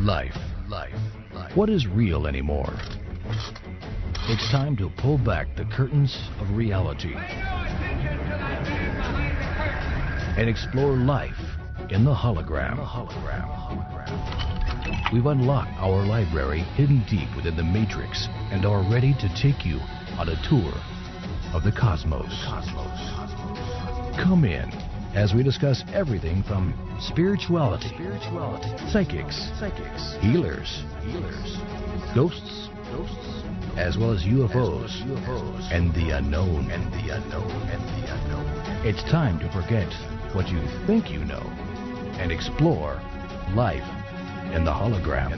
Life. What is real anymore? It's time to pull back the curtains of reality and explore life in the hologram. We've unlocked our library hidden deep within the Matrix and are ready to take you on a tour of the cosmos. Come in as we discuss everything from spirituality, psychics, healers, ghosts, as well as UFOs, and the unknown. It's time to forget what you think you know and explore life in the hologram.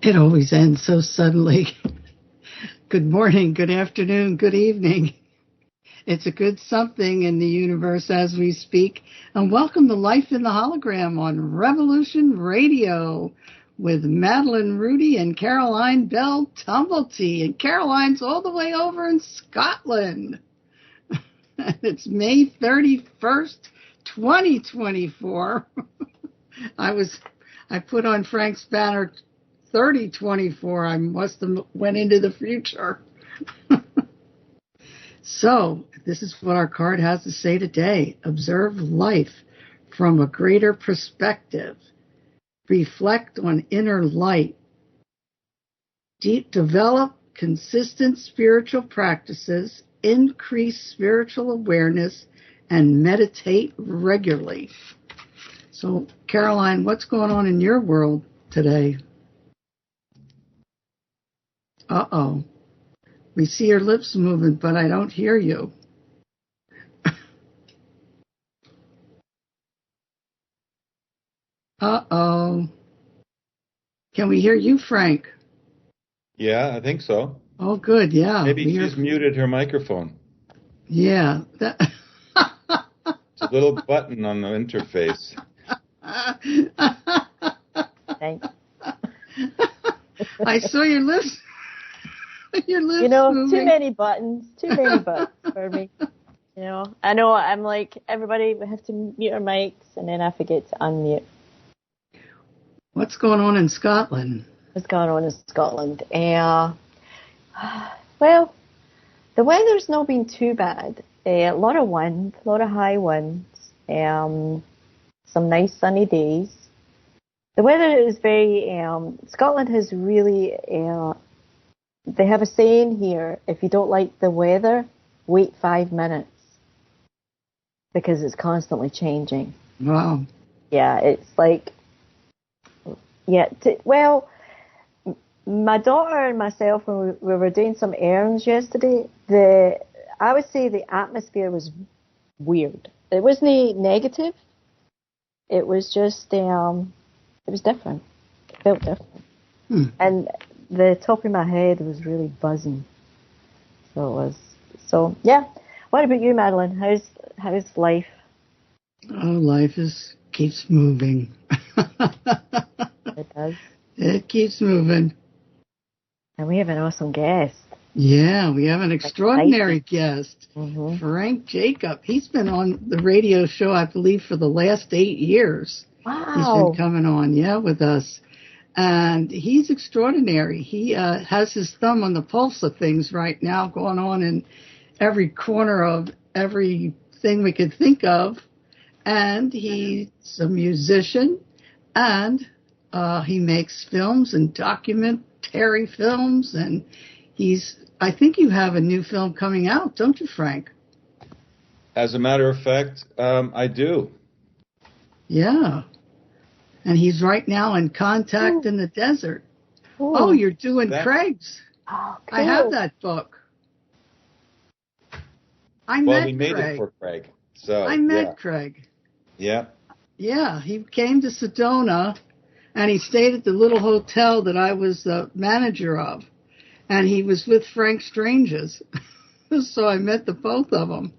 It always ends so suddenly. Good morning, good afternoon, good evening. It's a good something in the universe as we speak. And welcome to Life in the Hologram on Revolution Radio with Madeline Rudy and Caroline Bell Tumblety. And Caroline's all the way over in Scotland. It's May 31st, 2024. I put on Frank's banner 3024. I must have went into the future. So, this is what our card has to say today. Observe life from a greater perspective. Reflect on inner light. Develop consistent spiritual practices. Increase spiritual awareness and meditate regularly. So, Caroline, what's going on in your world today? Uh-oh. We see your lips moving, but I don't hear you. Uh-oh. Can we hear you, Frank? Yeah, I think so. Oh, good, yeah. Maybe she's muted her microphone. Yeah. It's a little button on the interface. Thanks. I saw your lips. Your lips moving. Too many buttons for me. I know I'm like everybody. We have to mute our mics, and then I forget to unmute. What's going on in Scotland? What's going on in Scotland? Well, the weather's not been too bad. A lot of wind, a lot of high winds, some nice sunny days. The weather is very. Scotland has really. They have a saying here: if you don't like the weather, wait 5 minutes, because it's constantly changing. Wow. Yeah, it's like. Yeah. Well, my daughter and myself, when we were doing some errands yesterday, I would say the atmosphere was weird. It wasn't negative. It was just, it was different. It felt different. And the top of my head was really buzzing. So yeah. What about you, Madeline? How's life? Oh, life keeps moving. It does. It keeps moving. And we have an awesome guest. Yeah, we have an extraordinary guest, Frank Jacob. He's been on the radio show, I believe, for the last 8 years. Wow. He's been coming on, with us. And he's extraordinary. He has his thumb on the pulse of things right now, going on in every corner of everything we could think of. And he's a musician, and he makes films and documentary films, and I think you have a new film coming out, don't you, Frank? As a matter of fact, I do. Yeah. And he's right now in Contact in the Desert. Ooh. Oh, you're doing Craig's. Oh, cool. I have that book. We made it for Craig. So I met Craig. Yeah. Yeah, he came to Sedona, and he stayed at the little hotel that I was the manager of. And he was with Frank Stranges. So I met the both of them.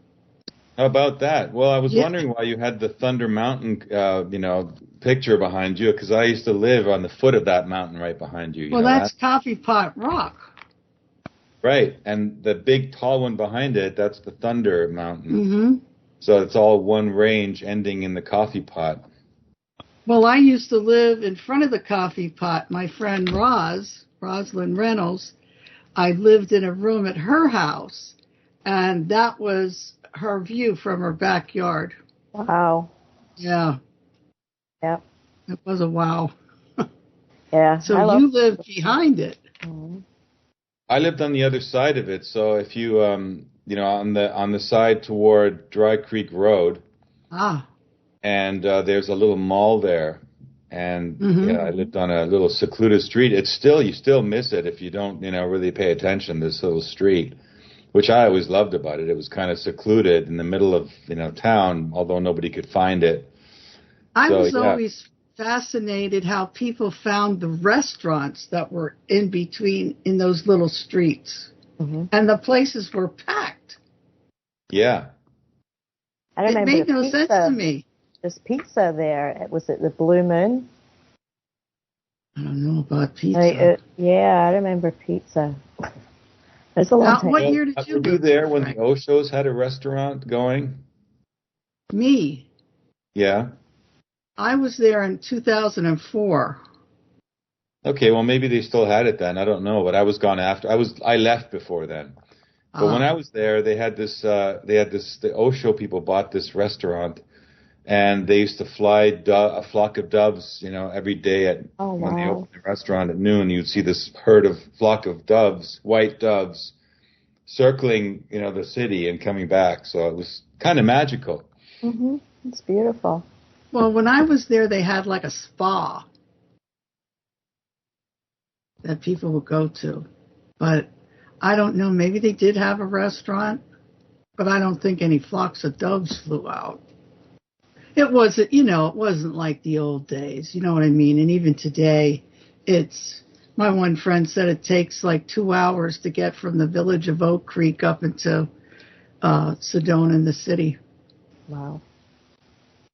How about that? Well, I was wondering why you had the Thunder Mountain, picture behind you, because I used to live on the foot of that mountain right behind you. Well, that's Coffee Pot Rock. Right, and the big tall one behind it, that's the Thunder Mountain. Mm-hmm. So it's all one range ending in the coffee pot. Well, I used to live in front of the coffee pot. My friend Rosalind Reynolds, I lived in a room at her house, and that was her view from her backyard. Wow. Yeah. Yep. It was a wow. Yeah. So you lived behind it. Mm-hmm. I lived on the other side of it. So if you, on the side toward Dry Creek Road, and there's a little mall there, and yeah, I lived on a little secluded street. You still miss it if you don't, really pay attention. This little street, which I always loved about it. It was kind of secluded in the middle of, town, although nobody could find it. I was always fascinated how people found the restaurants that were in those little streets. Mm-hmm. And the places were packed. Yeah. I remember it made no sense to me. There's pizza there. Was it the Blue Moon? I don't know about pizza. I remember pizza. There's a long time. What year did you go there when the Oshos had a restaurant going? Me? Yeah. I was there in 2004. Okay, well maybe they still had it then. I don't know, but I was gone after. I left before then. But when I was there, they had this. The Osho people bought this restaurant, and they used to fly a flock of doves. Every day when they opened the restaurant at noon, you'd see this flock of doves, white doves, circling the city and coming back. So it was kind of magical. Mm-hmm. It's beautiful. Well, when I was there, they had like a spa that people would go to. But I don't know, maybe they did have a restaurant, but I don't think any flocks of doves flew out. It wasn't like the old days, you know what I mean? And even today, my one friend said it takes like 2 hours to get from the village of Oak Creek up into Sedona in the city. Wow.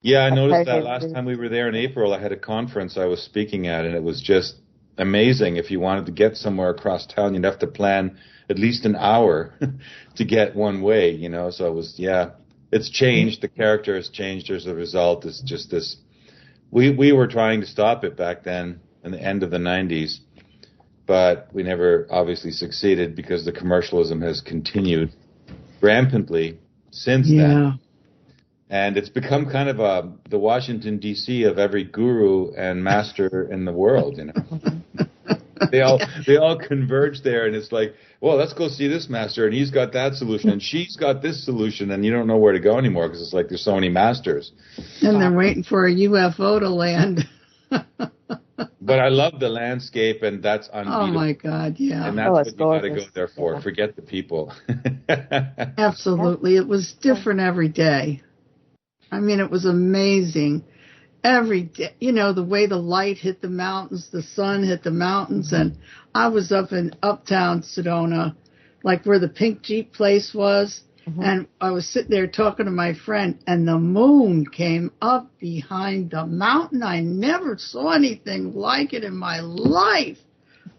Yeah, I noticed that last time we were there in April. I had a conference I was speaking at, and it was just amazing. If you wanted to get somewhere across town, you'd have to plan at least an hour to get one way, So it was, it's changed. The character has changed as a result. It's just this. We were trying to stop it back then in the end of the 90s, but we never obviously succeeded because the commercialism has continued rampantly since then. And it's become kind of the Washington, D.C. of every guru and master in the world, They all converge there, and it's like, well, let's go see this master, and he's got that solution, and she's got this solution, and you don't know where to go anymore because it's like there's so many masters. And they're waiting for a UFO to land. But I love the landscape, and that's unbeatable. Oh, my God, yeah. And that's what you got to go there for. Yeah. Forget the people. Absolutely. It was different every day. I mean, it was amazing. Every day, the way the light hit the mountains, the sun hit the mountains, and I was up in uptown Sedona, like where the pink Jeep place was, and I was sitting there talking to my friend, and the moon came up behind the mountain. I never saw anything like it in my life.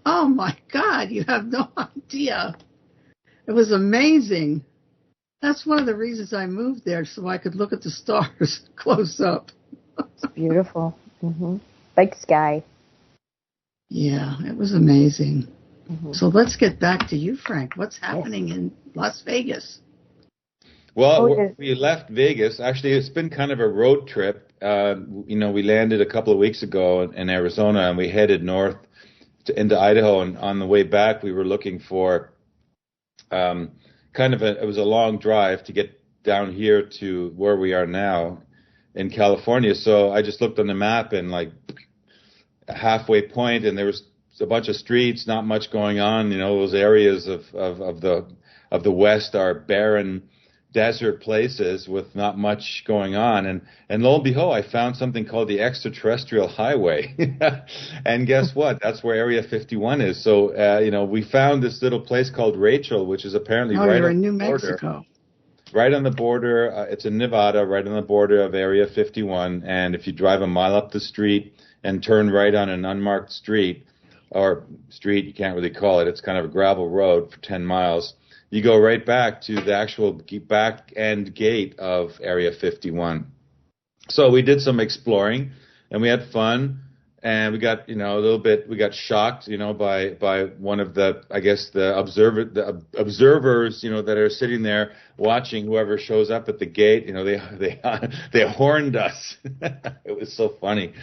Oh, my God, you have no idea. It was amazing. That's one of the reasons I moved there, so I could look at the stars close up. It's beautiful. Mm-hmm. Big sky. Yeah, it was amazing. Mm-hmm. So let's get back to you, Frank. What's happening in Las Vegas? Well, we left Vegas. Actually, it's been kind of a road trip. We landed a couple of weeks ago in Arizona, and we headed north into Idaho. And on the way back, we were looking for it was a long drive to get down here to where we are now in California. So I just looked on the map and like a halfway point, and there was a bunch of streets, not much going on. Those areas of the West are barren desert places with not much going on. And lo and behold, I found something called the Extraterrestrial Highway. And guess what? That's where Area 51 is. So, we found this little place called Rachel, which is apparently right on New the border. Mexico. Right on the border. It's in Nevada, right on the border of Area 51. And if you drive a mile up the street and turn right on an unmarked street, you can't really call it. It's kind of a gravel road for 10 miles. you go right back to the actual back end gate of Area 51. So we did some exploring, and we had fun, and we got, we got shocked, by one of the, I guess, the observers, that are sitting there watching whoever shows up at the gate. They horned us. It was so funny.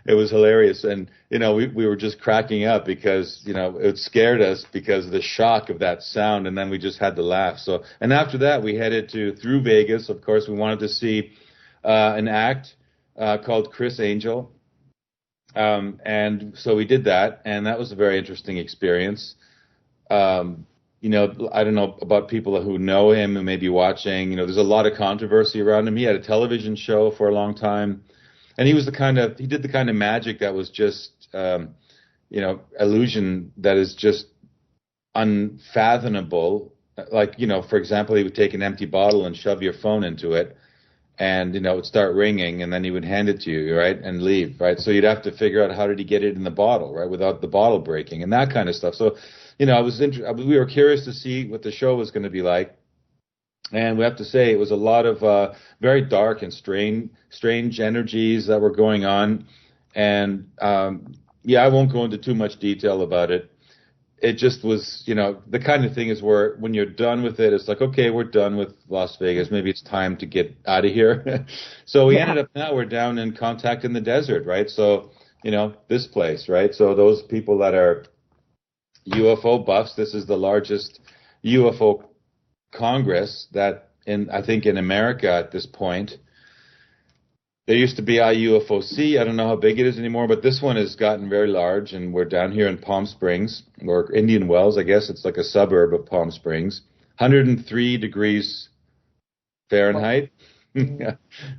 It was hilarious. And, we were just cracking up because, it scared us because of the shock of that sound. And then we just had to laugh. So, and after that, we headed through Vegas. Of course, we wanted to see an act called Chris Angel. And so we did that. And that was a very interesting experience. I don't know about people who know him who may be watching. There's a lot of controversy around him. He had a television show for a long time. And he did the kind of magic that was just, illusion that is just unfathomable. Like, for example, he would take an empty bottle and shove your phone into it, and, it would start ringing, and then he would hand it to you, right, and leave, right? So you'd have to figure out how did he get it in the bottle, right, without the bottle breaking, and that kind of stuff. So, we were curious to see what the show was going to be like. And we have to say it was a lot of very dark and strange energies that were going on. And, I won't go into too much detail about it. It just was, the kind of thing is where when you're done with it, it's like, okay, we're done with Las Vegas. Maybe it's time to get out of here. So we ended up now we're down in Contact in the Desert, right? So, this place, right? So those people that are UFO buffs, this is the largest UFO Congress that I think in America at this point. There used to be IUFOC. I don't know how big it is anymore, but this one has gotten very large, and we're down here in Palm Springs, or Indian Wells. I guess it's like a suburb of Palm Springs. 103 degrees Fahrenheit.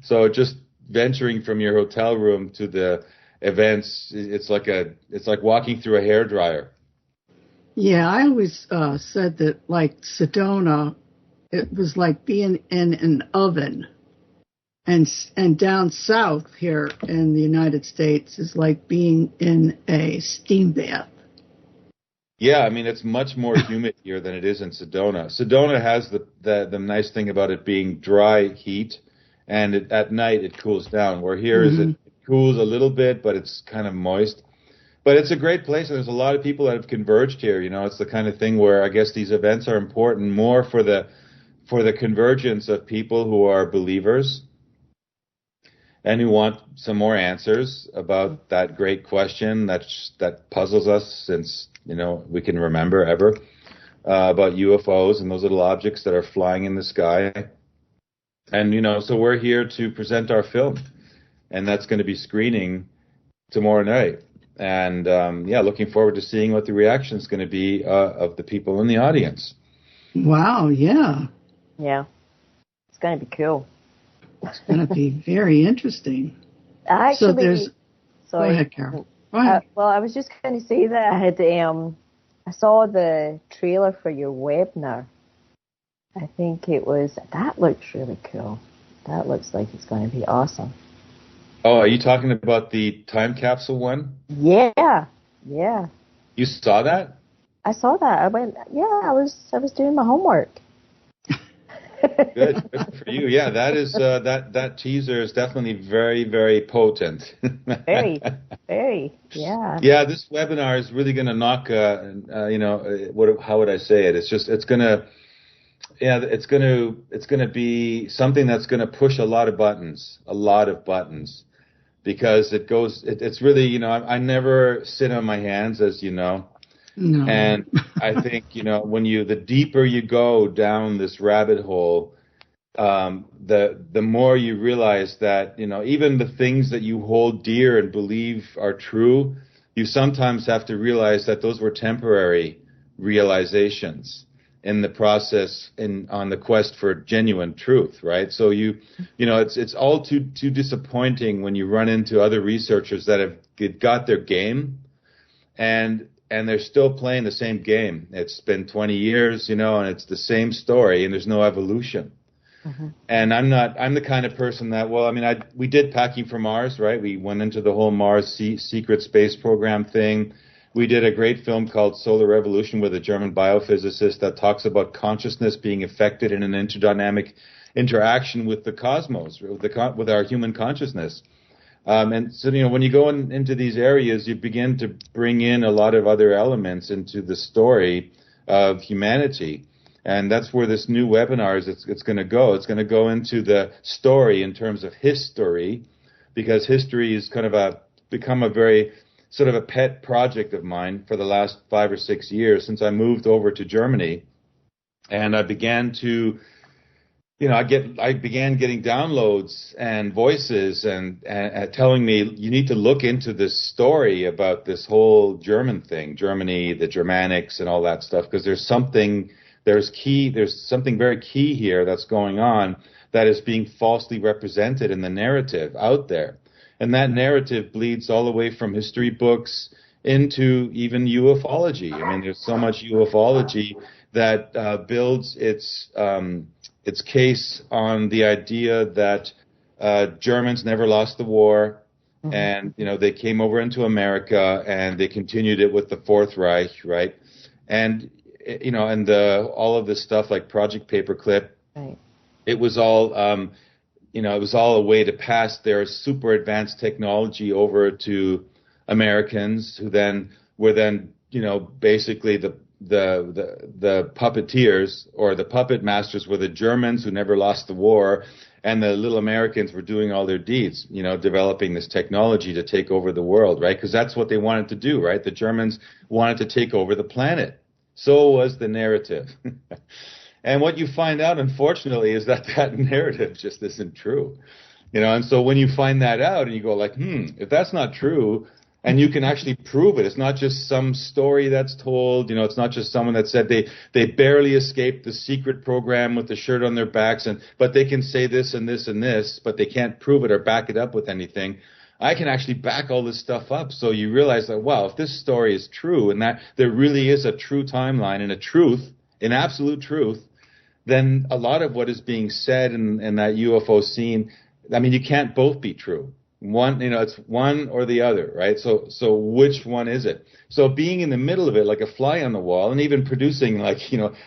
So just venturing from your hotel room to the events, it's like walking through a hairdryer. Yeah, I always said that, like Sedona, it was like being in an oven, and down south here in the United States is like being in a steam bath. Yeah, I mean, it's much more humid here than it is in Sedona. Sedona has the nice thing about it being dry heat, and at night it cools down. Where here it cools a little bit, but it's kind of moist. But it's a great place, and there's a lot of people that have converged here. It's the kind of thing where I guess these events are important more for the convergence of people who are believers and who want some more answers about that great question that puzzles us since, we can remember ever, about UFOs and those little objects that are flying in the sky. And, so we're here to present our film, and that's going to be screening tomorrow night. And, looking forward to seeing what the reaction is going to be of the people in the audience. Wow, yeah. Yeah. It's going to be cool. It's going to be very interesting. Sorry. Go ahead, Carol. Go ahead. Well, I was just going to say that I saw the trailer for your webinar. I think that looks really cool. That looks like it's going to be awesome. Oh, are you talking about the time capsule one? Yeah. You saw that? I saw that. I went, I was doing my homework. Good for you. Yeah, that is that teaser is definitely very, very potent. Very, yeah. Yeah, this webinar is really going to knock. How would I say it? It's going to be something that's going to push a lot of buttons, because it's really, I never sit on my hands, as you know. No. And I think, when the deeper you go down this rabbit hole, the more you realize that, even the things that you hold dear and believe are true, you sometimes have to realize that those were temporary realizations in the process on the quest for genuine truth, right? So it's all too disappointing when you run into other researchers that have got their game and they're still playing the same game. It's been 20 years, and it's the same story, and there's no evolution. Mm-hmm. And I'm the kind of person that, we did Packing for Mars, right? We went into the whole Mars secret space program thing. We did a great film called Solar Revolution with a German biophysicist that talks about consciousness being affected in an interdynamic interaction with the cosmos, with our human consciousness. And so, when you go into these areas, you begin to bring in a lot of other elements into the story of humanity. And that's where this new webinar it's going to go. It's going to go into the story in terms of history, because history is kind of become a very sort of a pet project of mine for the last 5 or 6 years since I moved over to Germany. And I began to, I began getting downloads and voices and telling me, you need to look into this story about this whole German thing, Germany, the Germanics and all that stuff, because there's something very key here that's going on that is being falsely represented in the narrative out there. And that narrative bleeds all the way from history books into even ufology. I mean, there's so much ufology that builds its case on the idea that Germans never lost the war, and they came over into America and they continued it with the Fourth Reich, right? And all of this stuff like Project Paperclip, right. It was all it was all a way to pass their super advanced technology over to Americans, who were basically the puppeteers, or the puppet masters were the Germans who never lost the war, and the little Americans were doing all their deeds, developing this technology to take over the world, right? Because that's what they wanted to do, right? The Germans wanted to take over the planet. So was the narrative. And what you find out, unfortunately, is that narrative just isn't true. And so when you find that out and you go like, if that's not true, and you can actually prove it, it's not just some story that's told, it's not just someone that said they barely escaped the secret program with the shirt on their backs, but they can say this and this and this, but they can't prove it or back it up with anything. I can actually back all this stuff up. So you realize that, wow, if this story is true and that there really is a true timeline and an absolute truth, then a lot of what is being said in that UFO scene, I mean, you can't both be true. It's one or the other, right? So which one is it? So being in the middle of it, like a fly on the wall, and even producing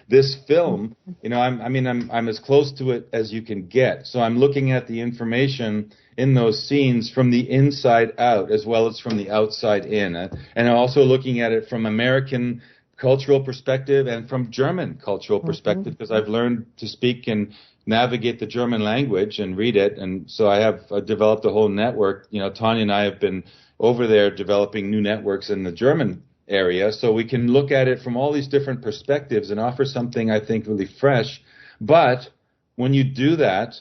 this film, I'm as close to it as you can get. So I'm looking at the information in those scenes from the inside out as well as from the outside in, and I'm also looking at it from American cultural perspective and from German cultural perspective, because I've learned to speak and navigate the German language and read it. And so I have developed a whole network. Tanya and I have been over there developing new networks in the German area, so we can look at it from all these different perspectives and offer something, I think, really fresh. But when you do that,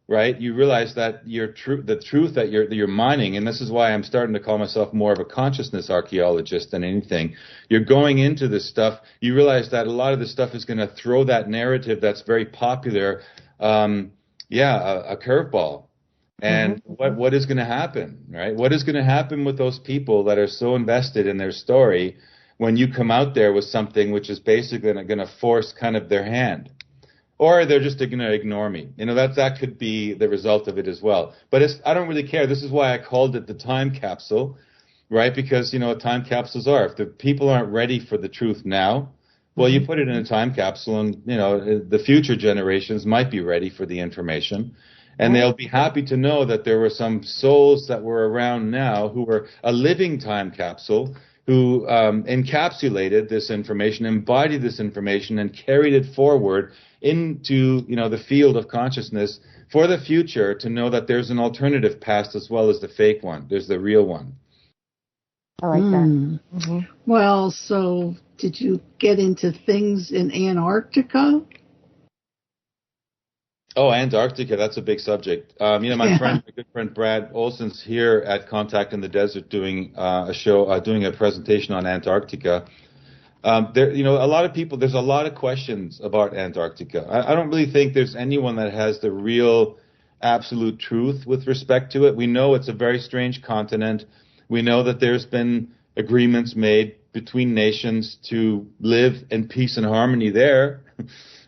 right, you realize that the truth that you're mining, and this is why I'm starting to call myself more of a consciousness archaeologist than anything. You're going into this stuff, you realize that a lot of this stuff is going to throw that narrative that's very popular, a curveball. And what is going to happen, right? What is going to happen with those people that are so invested in their story when you come out there with something which is basically going to force kind of their hand? Or they're just going to ignore me. That could be the result of it as well. But I don't really care. This is why I called it the time capsule, right? Because, what time capsules are. If the people aren't ready for the truth now, well, you put it in a time capsule and, the future generations might be ready for the information. And they'll be happy to know that there were some souls that were around now who were a living time capsule, who encapsulated this information, embodied this information, and carried it forward into the field of consciousness for the future, to know that there's an alternative past as well as the fake one. There's the real one. I like that. Well, so did you get into things in Antarctica? Oh, Antarctica, that's a big subject. My good friend Brad Olson's here at Contact in the Desert doing a show, doing a presentation on Antarctica. A lot of people, there's a lot of questions about Antarctica. I don't really think there's anyone that has the real absolute truth with respect to it. We know it's a very strange continent. We know that there's been agreements made between nations to live in peace and harmony there.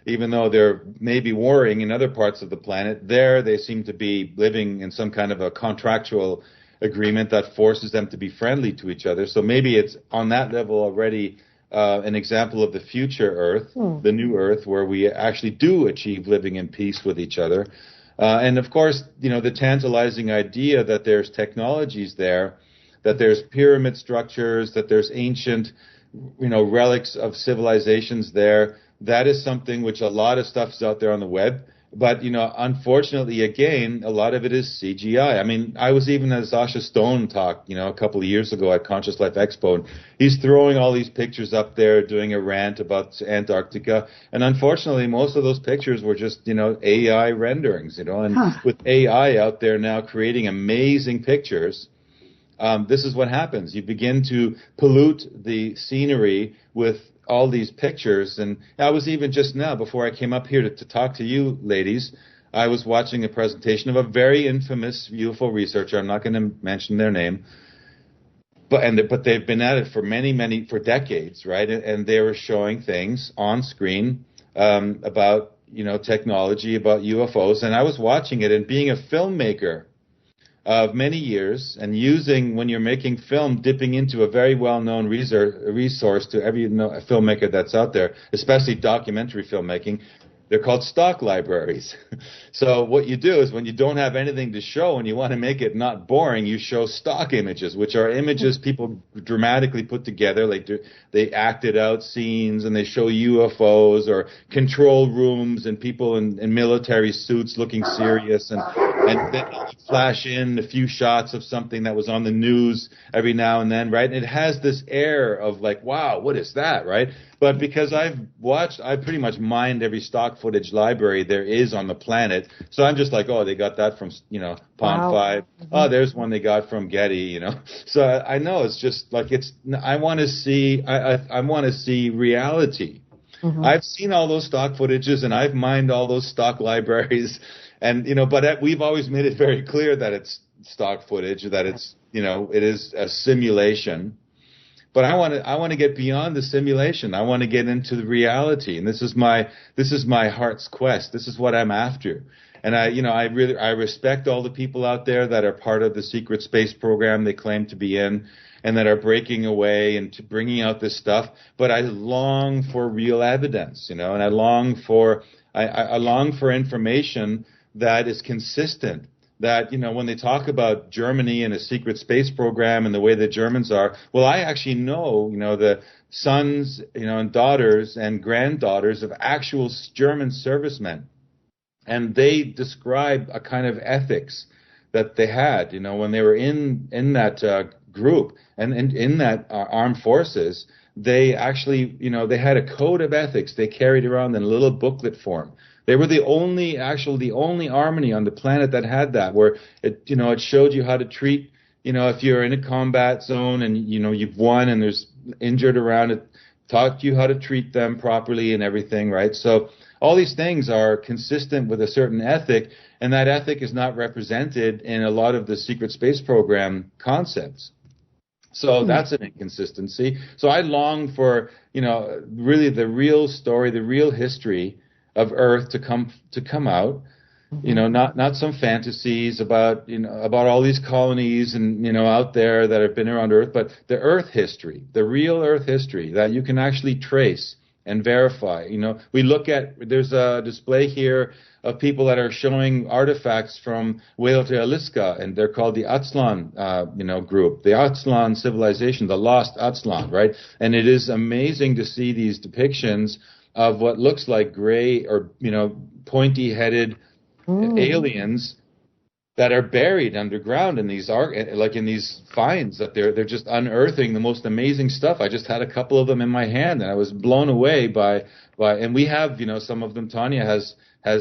Even though they're maybe warring in other parts of the planet, there they seem to be living in some kind of a contractual agreement that forces them to be friendly to each other. So maybe it's on that level already an example of the future Earth, the new Earth, where we actually do achieve living in peace with each other. And of course, the tantalizing idea that there's technologies there, that there's pyramid structures, that there's ancient, relics of civilizations there. That is something which a lot of stuff is out there on the web. But, unfortunately, again, a lot of it is CGI. I mean, I was even at Sasha Stone talk, a couple of years ago at Conscious Life Expo. And he's throwing all these pictures up there, doing a rant about Antarctica. And unfortunately, most of those pictures were just, AI renderings, and with AI out there now creating amazing pictures, this is what happens. You begin to pollute the scenery with all these pictures. And I was even just now, before I came up here to talk to you ladies, I was watching a presentation of a very infamous UFO researcher. I'm not going to mention their name, but they've been at it for decades, right? And they were showing things on screen about technology, about UFOs. And I was watching it, and being a filmmaker of many years, and using, when you're making film, dipping into a very well-known resource to every filmmaker that's out there, especially documentary filmmaking. They're called stock libraries. So what you do is, when you don't have anything to show and you want to make it not boring, you show stock images, which are images people dramatically put together. Like they acted out scenes, and they show UFOs or control rooms and people in military suits looking serious, and then flash in a few shots of something that was on the news every now and then, right? And it has this air of like, wow, what is that, right? But because I pretty much mined every stock footage library there is on the planet. So I'm just like, oh, they got that from, Pond 5. Oh, there's one they got from Getty, So I know it's just like, I want to see reality. I've seen all those stock footages, and I've mined all those stock libraries, and, but we've always made it very clear that it's stock footage, that it's, it is a simulation. But I want to get beyond the simulation. I want to get into the reality, and this is my heart's quest. This is what I'm after. And I respect all the people out there that are part of the secret space program they claim to be in, and that are breaking away and bringing out this stuff. But I long for real evidence, and I long for information that is consistent. That, when they talk about Germany and a secret space program and the way the Germans are, well, I actually know, the sons, and daughters and granddaughters of actual German servicemen. And they describe a kind of ethics that they had, when they were in that group and in that armed forces. They actually, they had a code of ethics they carried around in a little booklet form. They were the only army on the planet that had that, where it showed you how to treat, if you're in a combat zone and, you've won and there's injured around, it taught you how to treat them properly and everything, right? So all these things are consistent with a certain ethic, and that ethic is not represented in a lot of the secret space program concepts. So that's an inconsistency. So I long for, really the real story, the real history of Earth to come out, not some fantasies about all these colonies and out there that have been around Earth, but the Earth history, the real Earth history that you can actually trace and verify. We look at, there's a display here of people that are showing artifacts from Whale to Aliska, and they're called the Aztlan, group, the Aztlan civilization, the lost Aztlan, right? And it is amazing to see these depictions of what looks like gray or, pointy-headed aliens that are buried underground in these in these finds that they're just unearthing the most amazing stuff. I just had a couple of them in my hand, and I was blown away by and we have, some of them. Tanya has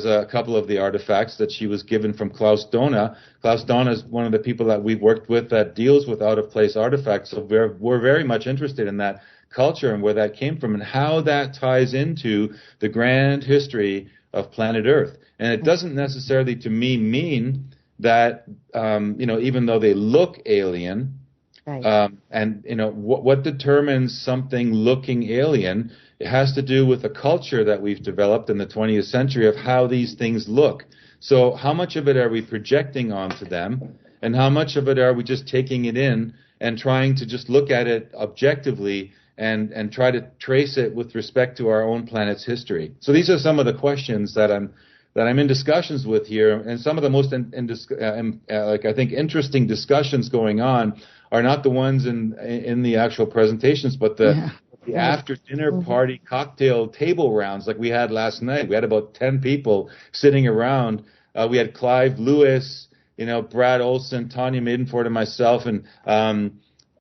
a couple of the artifacts that she was given from Klaus Dona. Klaus Dona is one of the people that we've worked with that deals with out-of-place artifacts. So we're very much interested in that culture and where that came from and how that ties into the grand history of planet Earth. And it doesn't necessarily, to me, mean that, even though they look alien, right. What determines something looking alien, it has to do with the culture that we've developed in the 20th century of how these things look. So how much of it are we projecting onto them? and how much of it are we just taking it in and trying to just look at it objectively and try to trace it with respect to our own planet's history. So these are some of the questions that I'm in discussions with here, and some of the most I think interesting discussions going on are not the ones in the actual presentations, but the after dinner party cocktail table rounds like we had last night. We had about 10 people sitting around. We had Clive Lewis, Brad Olson, Tanya Maidenford, and myself, and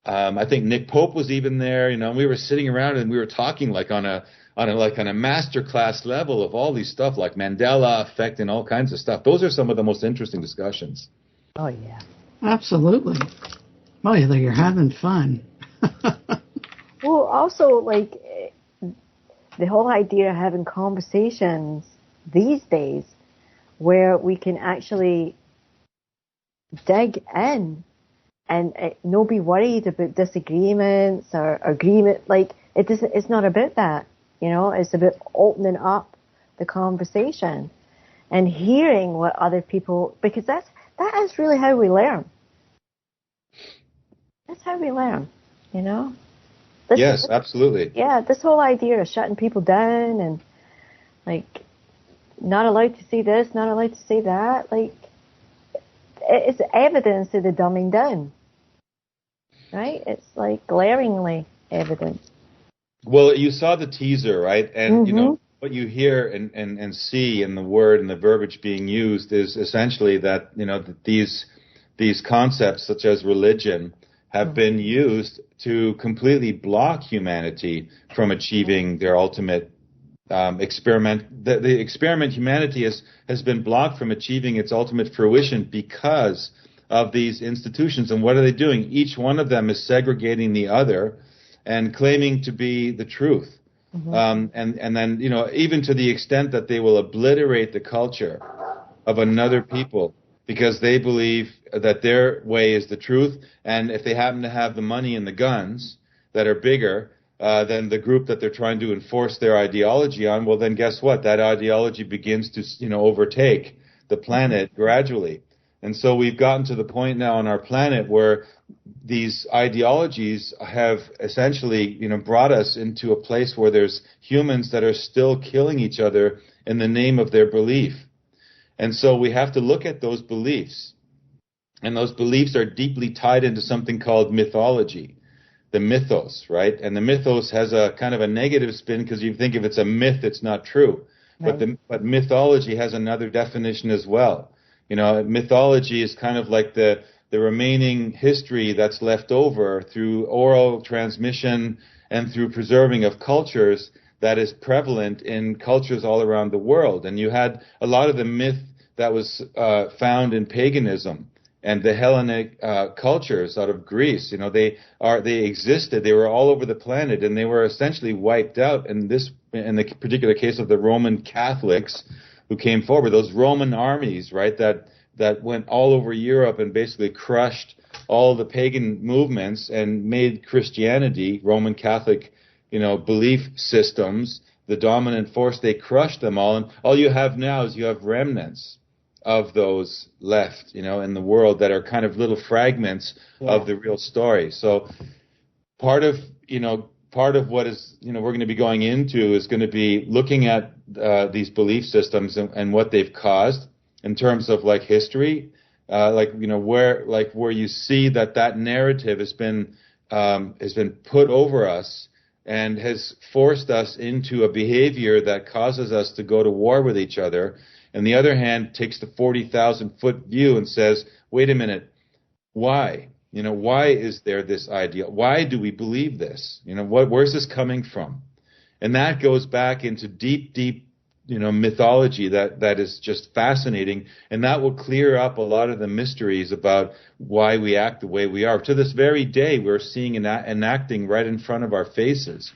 I think Nick Pope was even there. And we were sitting around and we were talking like on a master class level of all these stuff like Mandela effect and all kinds of stuff. Those are some of the most interesting discussions. Oh yeah, absolutely. Oh yeah, you're having fun. Well, also like the whole idea of having conversations these days where we can actually dig in and not be worried about disagreements or agreement. Like it's not about that, it's about opening up the conversation and hearing what other people, because that is really how we learn. That's how we learn, Yes, absolutely. Yeah, this whole idea of shutting people down and like not allowed to say this, not allowed to say that, like it's evidence of the dumbing down, right? It's like glaringly evident. Well, you saw the teaser, right? And what you hear and see in the word and the verbiage being used is essentially that that these concepts such as religion have been used to completely block humanity from achieving their ultimate experiment. The experiment humanity has been blocked from achieving its ultimate fruition because of these institutions. And what are they doing? Each one of them is segregating the other and claiming to be the truth. And then, even to the extent that they will obliterate the culture of another people because they believe that their way is the truth. And if they happen to have the money and the guns that are bigger than the group that they're trying to enforce their ideology on, well, then guess what? That ideology begins to, overtake the planet gradually. And so we've gotten to the point now on our planet where these ideologies have essentially, brought us into a place where there's humans that are still killing each other in the name of their belief. And so we have to look at those beliefs. And those beliefs are deeply tied into something called mythology, the mythos, right? And the mythos has a kind of a negative spin because you think if it's a myth, it's not true. Right. But mythology has another definition as well. Mythology is kind of like the remaining history that's left over through oral transmission and through preserving of cultures that is prevalent in cultures all around the world. And you had a lot of the myth that was found in paganism and the Hellenic cultures out of Greece. They existed. They were all over the planet, and they were essentially wiped out. In the particular case of the Roman Catholics who came forward, those Roman armies, right, that went all over Europe and basically crushed all the pagan movements and made Christianity, Roman Catholic, belief systems, the dominant force. They crushed them all, and all you have now is you have remnants of those left, in the world that are kind of little fragments of the real story. So part of what is, we're going to be going into is going to be looking at these belief systems and what they've caused in terms of like history, where you see that narrative has been put over us and has forced us into a behavior that causes us to go to war with each other. And the other hand takes the 40,000-foot view and says, wait a minute, why? Why is there this idea? Why do we believe this? Where's this coming from? And that goes back into deep, mythology that is just fascinating. And that will clear up a lot of the mysteries about why we act the way we are. To this very day, we're seeing enacting right in front of our faces.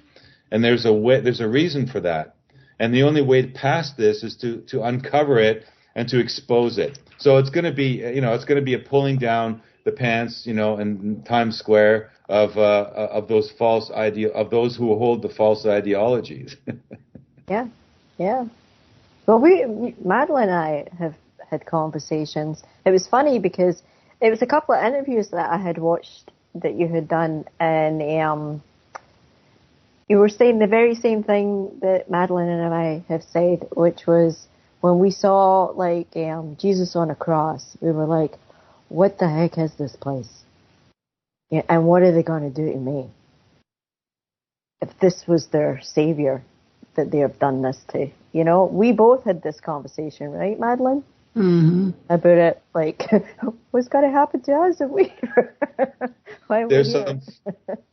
And there's a reason for that. And the only way past this is to uncover it and to expose it. So it's going to be, a pulling down the pants, in Times Square of those of those who hold the false ideologies. Yeah. Well, Madeline and I have had conversations. It was funny because It was a couple of interviews that I had watched that you had done, and you were saying the very same thing that Madeline and I have said, which was when we saw like Jesus on a cross, we were like, what the heck is this place? Yeah, and what are they going to do to me? If this was their savior that they have done this to. You know, we both had this conversation, right, Madeline? Mm-hmm. About it, like, what's going to happen to us if we...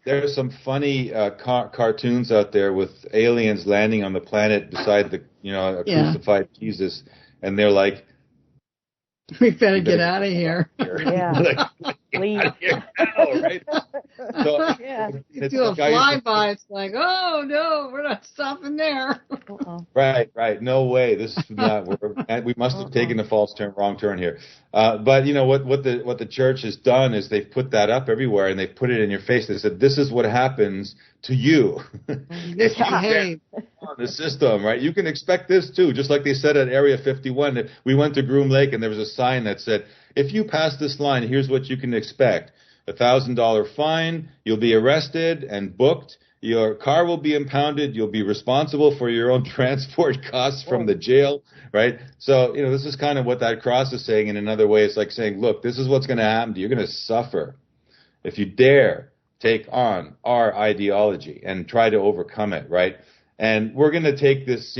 There's some funny cartoons out there with aliens landing on the planet beside the, a crucified Jesus, and they're like, we better get out of here. Yeah. Leave. Now, right? So, do a flyby. It's like, oh no, we're not stopping there. Right. No way. This is not. We must have taken a wrong turn here. But you know what the church has done is they've put that up everywhere and they've put it in your face. They said, this is what happens to you if you get on the system, right? You can expect this too, just like they said at Area 51. We went to Groom Lake and there was a sign that said, if you pass this line, here's what you can expect. $1,000 fine, you'll be arrested and booked, your car will be impounded, you'll be responsible for your own transport costs from the jail, right? So, this is kind of what that cross is saying. In another way, it's like saying, look, this is what's going to happen to you. You're going to suffer if you dare take on our ideology and try to overcome it, right? And we're going to take this,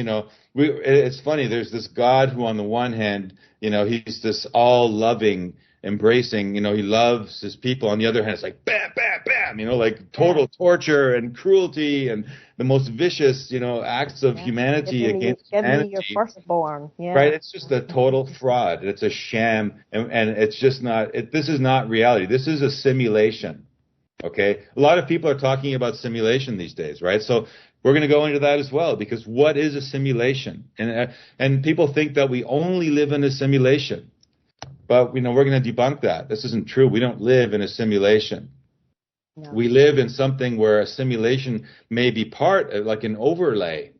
it's funny, there's this God who on the one hand, he's this all-loving, embracing, he loves his people. On the other hand, it's like bam, bam, bam, like total torture and cruelty and the most vicious, acts of humanity against humanity. Give me your firstborn. Yeah. Right? It's just a total fraud. It's a sham. And it's just not, this is not reality. This is a simulation. Okay? A lot of people are talking about simulation these days, right? So we're going to go into that as well, because what is a simulation? And people think that we only live in a simulation. But, we're going to debunk that. This isn't true. We don't live in a simulation. No. We live in something where a simulation may be part, like an overlay.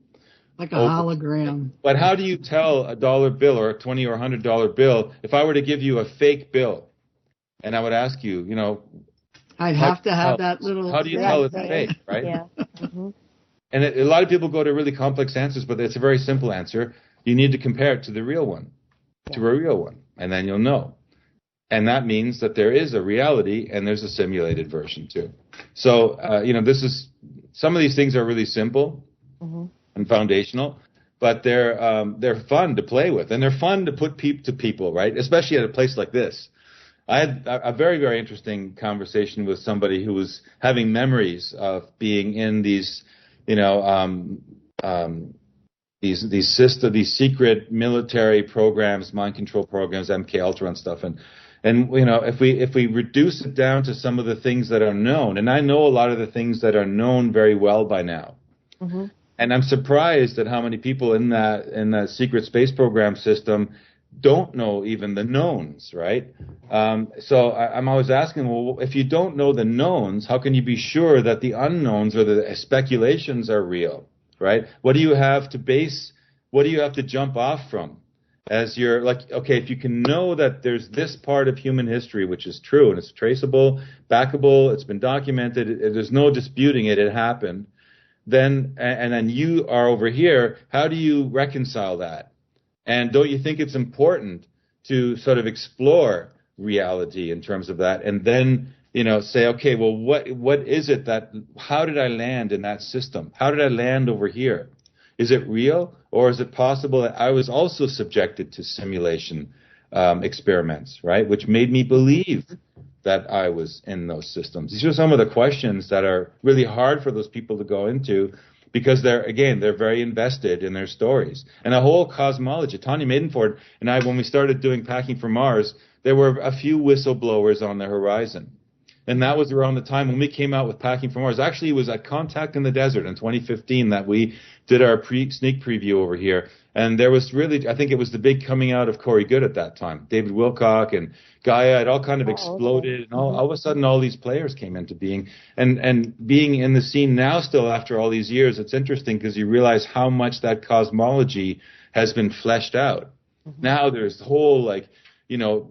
Like a hologram. But how do you tell a dollar bill or a $20 or $100 bill, if I were to give you a fake bill, and I would ask you, I'd have to have that little... How do you tell it's fake, right? Yeah. Mm-hmm. And a lot of people go to really complex answers, but it's a very simple answer. You need to compare it to the real one, and then you'll know. And that means that there is a reality and there's a simulated version too. So, this is, some of these things are really simple and foundational, but they're fun to play with and they're fun to put to people, right? Especially at a place like this. I had a very, very interesting conversation with somebody who was having memories of being in these, these secret military programs, mind control programs, MK Ultra and stuff. And if we reduce it down to some of the things that are known, and I know a lot of the things that are known very well by now. Mm-hmm. And I'm surprised at how many people in that secret space program system don't know even the knowns, right? So I'm always asking, well, if you don't know the knowns, how can you be sure that the unknowns or the speculations are real, right? What do you have to jump off from? As you're like, okay, if you can know that there's this part of human history which is true and it's traceable, backable, it's been documented, there's no disputing it happened, then you are over here, how do you reconcile that? And don't you think it's important to sort of explore reality in terms of that, and then say, okay, well, what is it how did I land in that system? How did I land over here? Is it real, or is it possible that I was also subjected to simulation experiments, right, which made me believe that I was in those systems? These are some of the questions that are really hard for those people to go into, because they're very invested in their stories. And a whole cosmology. Tanya Maidenford and I, when we started doing Packing for Mars, there were a few whistleblowers on the horizon. And that was around the time when we came out with Packing for Mars. Actually, it was at Contact in the Desert in 2015 that we did our sneak preview over here. And there was really, I think it was the big coming out of Corey Good at that time. David Wilcock and Gaia, it all kind of exploded. And all of a sudden, all these players came into being. And being in the scene now still after all these years, it's interesting because you realize how much that cosmology has been fleshed out. Mm-hmm. Now there's the whole,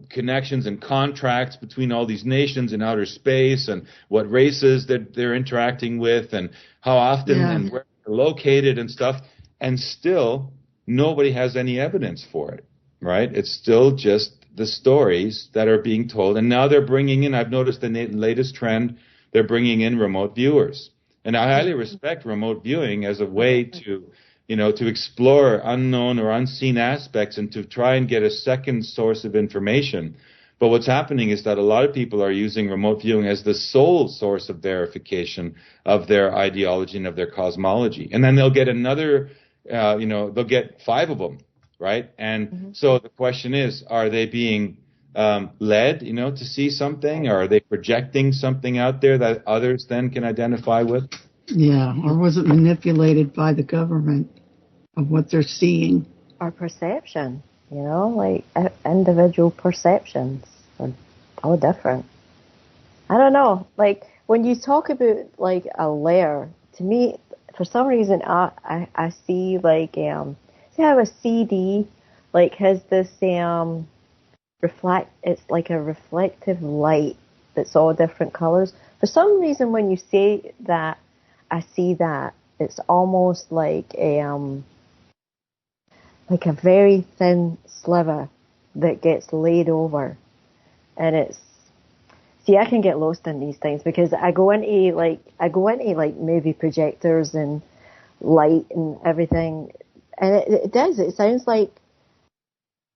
connections and contracts between all these nations in outer space, and what races that they're interacting with, and how often and where they're located and stuff. And still, nobody has any evidence for it, right? It's still just the stories that are being told. And now they're bringing in, I've noticed the latest trend, they're bringing in remote viewers. And I highly respect remote viewing as a way to, to explore unknown or unseen aspects and to try and get a second source of information. But what's happening is that a lot of people are using remote viewing as the sole source of verification of their ideology and of their cosmology. And then they'll get another, they'll get 5 of them, right? And so the question is, are they being led, to see something? Or are they projecting something out there that others then can identify with? Yeah, or was it manipulated by the government of what they're seeing? Or perception, like individual perceptions are all different. I don't know, like when you talk about like a layer, to me, for some reason, I see like, see how a CD like has this it's like a reflective light that's all different colors. For some reason, when you say that, I see that it's almost like a very thin sliver that gets laid over, and it's. See, I can get lost in these things because I go into movie projectors and light and everything, and it does. It sounds like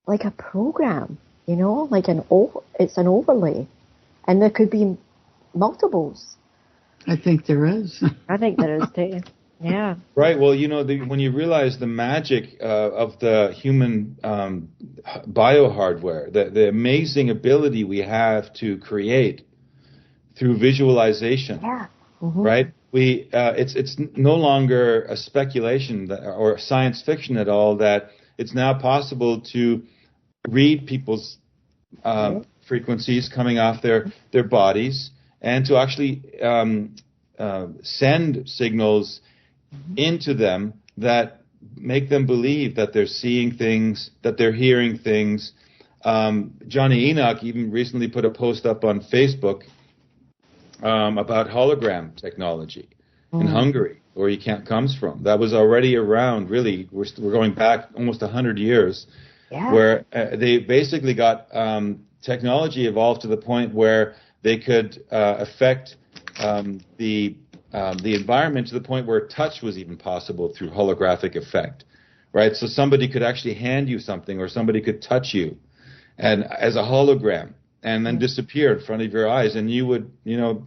a program, like it's an overlay, and there could be multiples. I think there is. I think there is too. Yeah. Right. Well, when you realize the magic of the human biohardware, the amazing ability we have to create through visualization, right? It's no longer a speculation or science fiction at all that it's now possible to read people's frequencies coming off their bodies and to actually send signals into them that make them believe that they're seeing things, that they're hearing things. Johnny Enoch even recently put a post up on Facebook about hologram technology in Hungary, where he comes from. That was already around, really. We're going back almost 100 years, where they basically got technology evolved to the point where they could affect the environment to the point where touch was even possible through holographic effect, right? So somebody could actually hand you something, or somebody could touch you, and as a hologram, and then disappear in front of your eyes, and you would,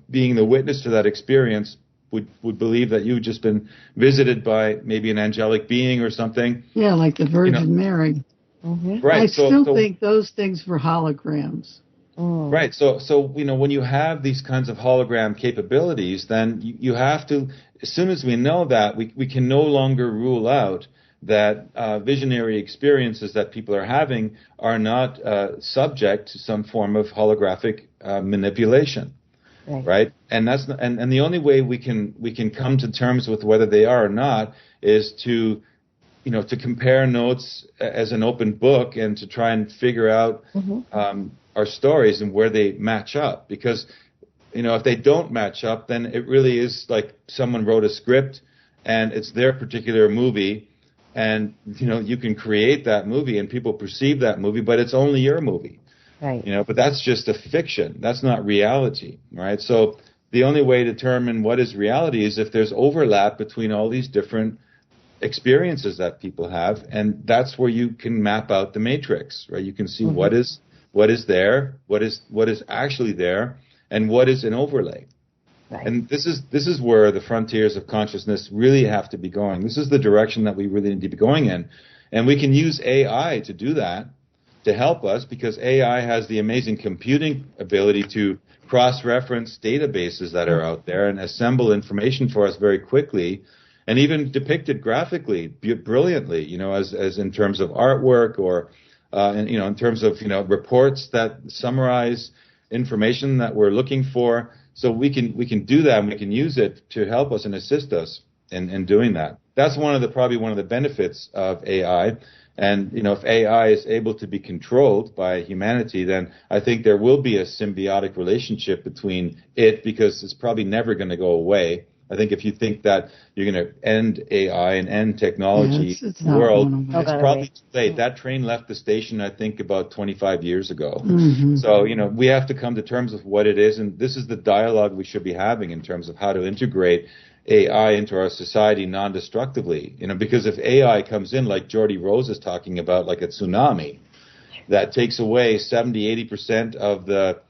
being the witness to that experience, would believe that you'd just been visited by maybe an angelic being or something. Yeah, like the Virgin Mary. Right. I still think those things were holograms. Right. So when you have these kinds of hologram capabilities, then you have to, as soon as we know that, we can no longer rule out that visionary experiences that people are having are not subject to some form of holographic manipulation. Right. And that's and the only way we can come to terms with whether they are or not is to compare notes as an open book and to try and figure out our stories and where they match up. Because, if they don't match up, then it really is like someone wrote a script and it's their particular movie, and, you can create that movie and people perceive that movie, but it's only your movie. Right. But that's just a fiction. That's not reality, right? So the only way to determine what is reality is if there's overlap between all these different experiences that people have, and that's where you can map out the matrix, right? You can see what is there, what is actually there, and what is an overlay. Right. And this is where the frontiers of consciousness really have to be going. This is the direction that we really need to be going in, and we can use AI to do that, to help us, because AI has the amazing computing ability to cross-reference databases that are out there and assemble information for us very quickly, and even depict it graphically brilliantly, as in terms of artwork or in terms of reports that summarize information that we're looking for. So we can do that, and we can use it to help us and assist us. in doing that. That's probably one of the benefits of AI. And, if AI is able to be controlled by humanity, then I think there will be a symbiotic relationship between it, because it's probably never going to go away. I think if you think that you're going to end AI and end technology in the world, it's probably too late. That train left the station, I think, about 25 years ago. Mm-hmm. So, we have to come to terms with what it is. And this is the dialogue we should be having in terms of how to integrate AI into our society non-destructively. Because if AI comes in, like Geordie Rose is talking about, like a tsunami that takes away 70-80% of the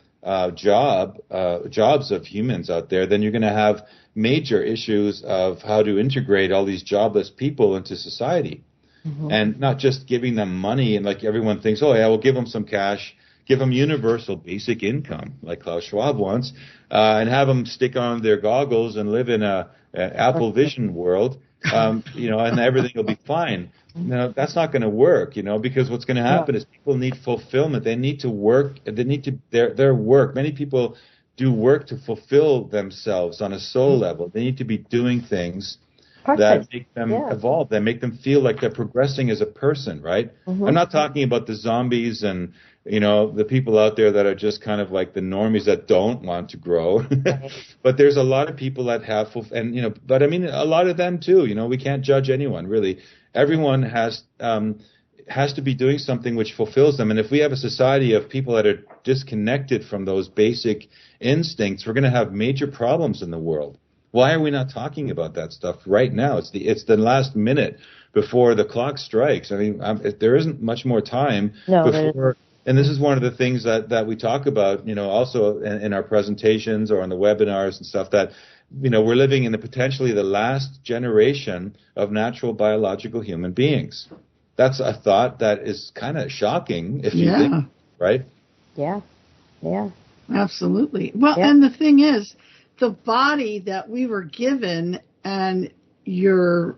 jobs of humans out there, then you're going to have major issues of how to integrate all these jobless people into society. Mm-hmm. And not just giving them money and like everyone thinks, oh yeah, we'll give them some cash, give them universal basic income like Klaus Schwab wants, and have them stick on their goggles and live in a Apple Vision world, and everything will be fine. No, that's not going to work, because what's going to happen is people need fulfillment. They need to work. They need to their work. Many people do work to fulfill themselves on a soul level. They need to be doing things that make them evolve, that make them feel like they're progressing as a person, right? Mm-hmm. I'm not talking about the zombies and, the people out there that are just kind of like the normies that don't want to grow. But there's a lot of people that have, but I mean, a lot of them too, we can't judge anyone, really. Everyone has to be doing something which fulfills them. And if we have a society of people that are disconnected from those basic instincts, we're going to have major problems in the world. Why are we not talking about that stuff right now? It's the last minute before the clock strikes. I mean, there isn't much more time before. And this is one of the things that we talk about, also in our presentations or on the webinars and stuff, that, we're living in potentially the last generation of natural biological human beings. That's a thought that is kind of shocking if you think, right? Yeah. Yeah. Absolutely. Well, and the thing is, the body that we were given and your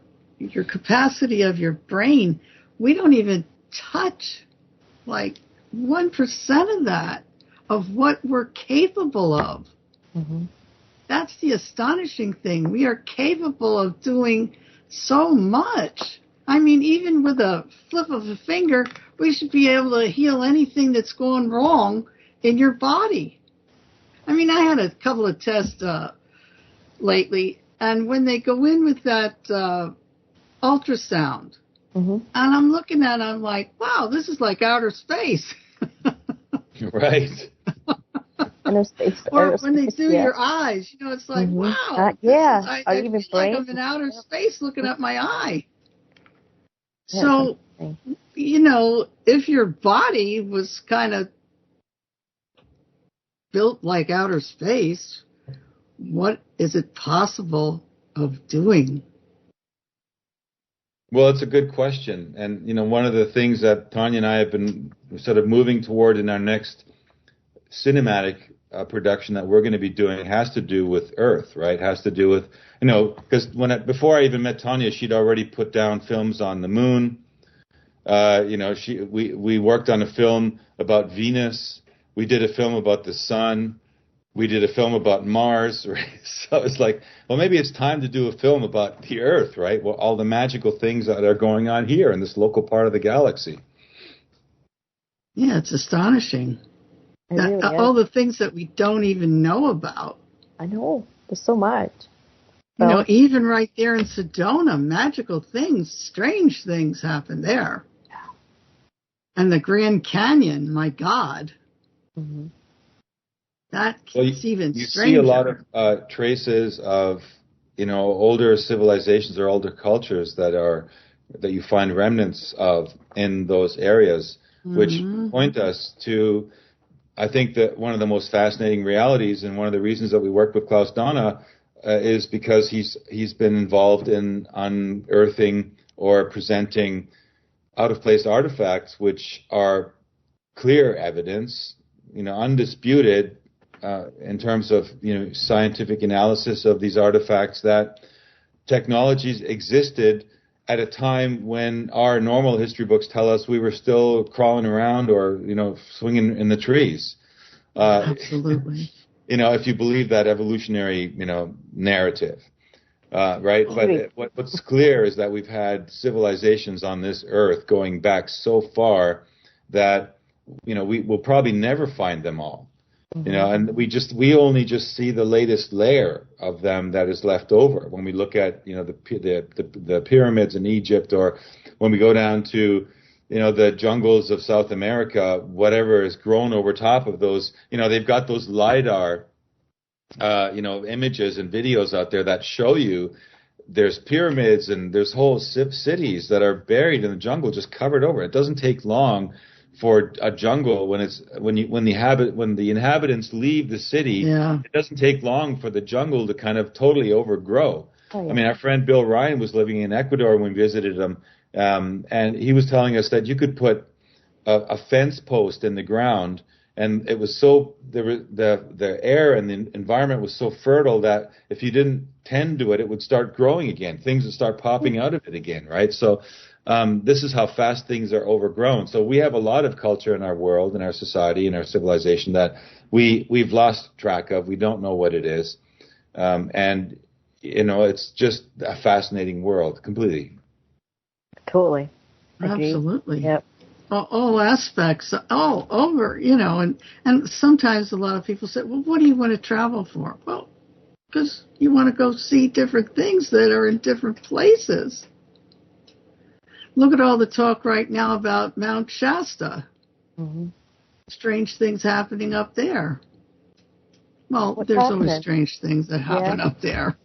capacity of your brain, we don't even touch like 1% of that, of what we're capable of. Mm-hmm. That's the astonishing thing. We are capable of doing so much. I mean, even with a flip of a finger, we should be able to heal anything that's going wrong in your body. I mean, I had a couple of tests lately, and when they go in with that ultrasound, and I'm looking at it, I'm like, wow, this is like outer space. Right. Or when they do your eyes, it's like, wow. I feel like I'm in outer space looking at my eye. So, if your body was kind of built like outer space, what is it possible of doing? Well, it's a good question. And, one of the things that Tanya and I have been sort of moving toward in our next cinematic production that we're going to be doing has to do with Earth, right? Has to do with, because before I even met Tanya, she'd already put down films on the moon. We worked on a film about Venus. We did a film about the sun. We did a film about Mars, right? So it's like, well, maybe it's time to do a film about the Earth, right? Well, all the magical things that are going on here in this local part of the galaxy. Yeah, it's astonishing. All the things that we don't even know about. I know. There's so much. Even right there in Sedona, magical things, strange things happen there. Yeah. And the Grand Canyon, my God. Mm-hmm. That's even stranger. You see a lot of traces of, older civilizations or older cultures that you find remnants of in those areas, which point us to, I think, that one of the most fascinating realities, and one of the reasons that we work with Klaus Dona is because he's been involved in unearthing or presenting out-of-place artifacts, which are clear evidence, undisputed, in terms of scientific analysis of these artifacts, that technologies existed at a time when our normal history books tell us we were still crawling around or swinging in the trees. Absolutely. If you believe that evolutionary narrative. right? But what's clear is that we've had civilizations on this earth going back so far that, we will probably never find them all. And we only just see the latest layer of them that is left over when we look at, the pyramids in Egypt, or when we go down to, the jungles of South America, whatever is grown over top of those, they've got those LiDAR, images and videos out there that show you there's pyramids and there's whole cities that are buried in the jungle, just covered over. It doesn't take long for a jungle when the inhabitants leave the city. It doesn't take long for the jungle to kind of totally overgrow. I mean, our friend Bill Ryan was living in Ecuador when we visited him, and he was telling us that you could put a fence post in the ground, and it was so the air and the environment was so fertile that if you didn't tend to it, it would start growing again. Things would start popping out of it again, right? So this is how fast things are overgrown. So we have a lot of culture in our world, in our society, in our civilization that we've lost track of. We don't know what it is. And, it's just a fascinating world, completely. Totally. Absolutely. Yep. All aspects, all over, and sometimes a lot of people say, well, what do you want to travel for? Well, because you want to go see different things that are in different places. Look at all the talk right now about Mount Shasta. Strange things happening up there. Well, there's always strange things that happen up there.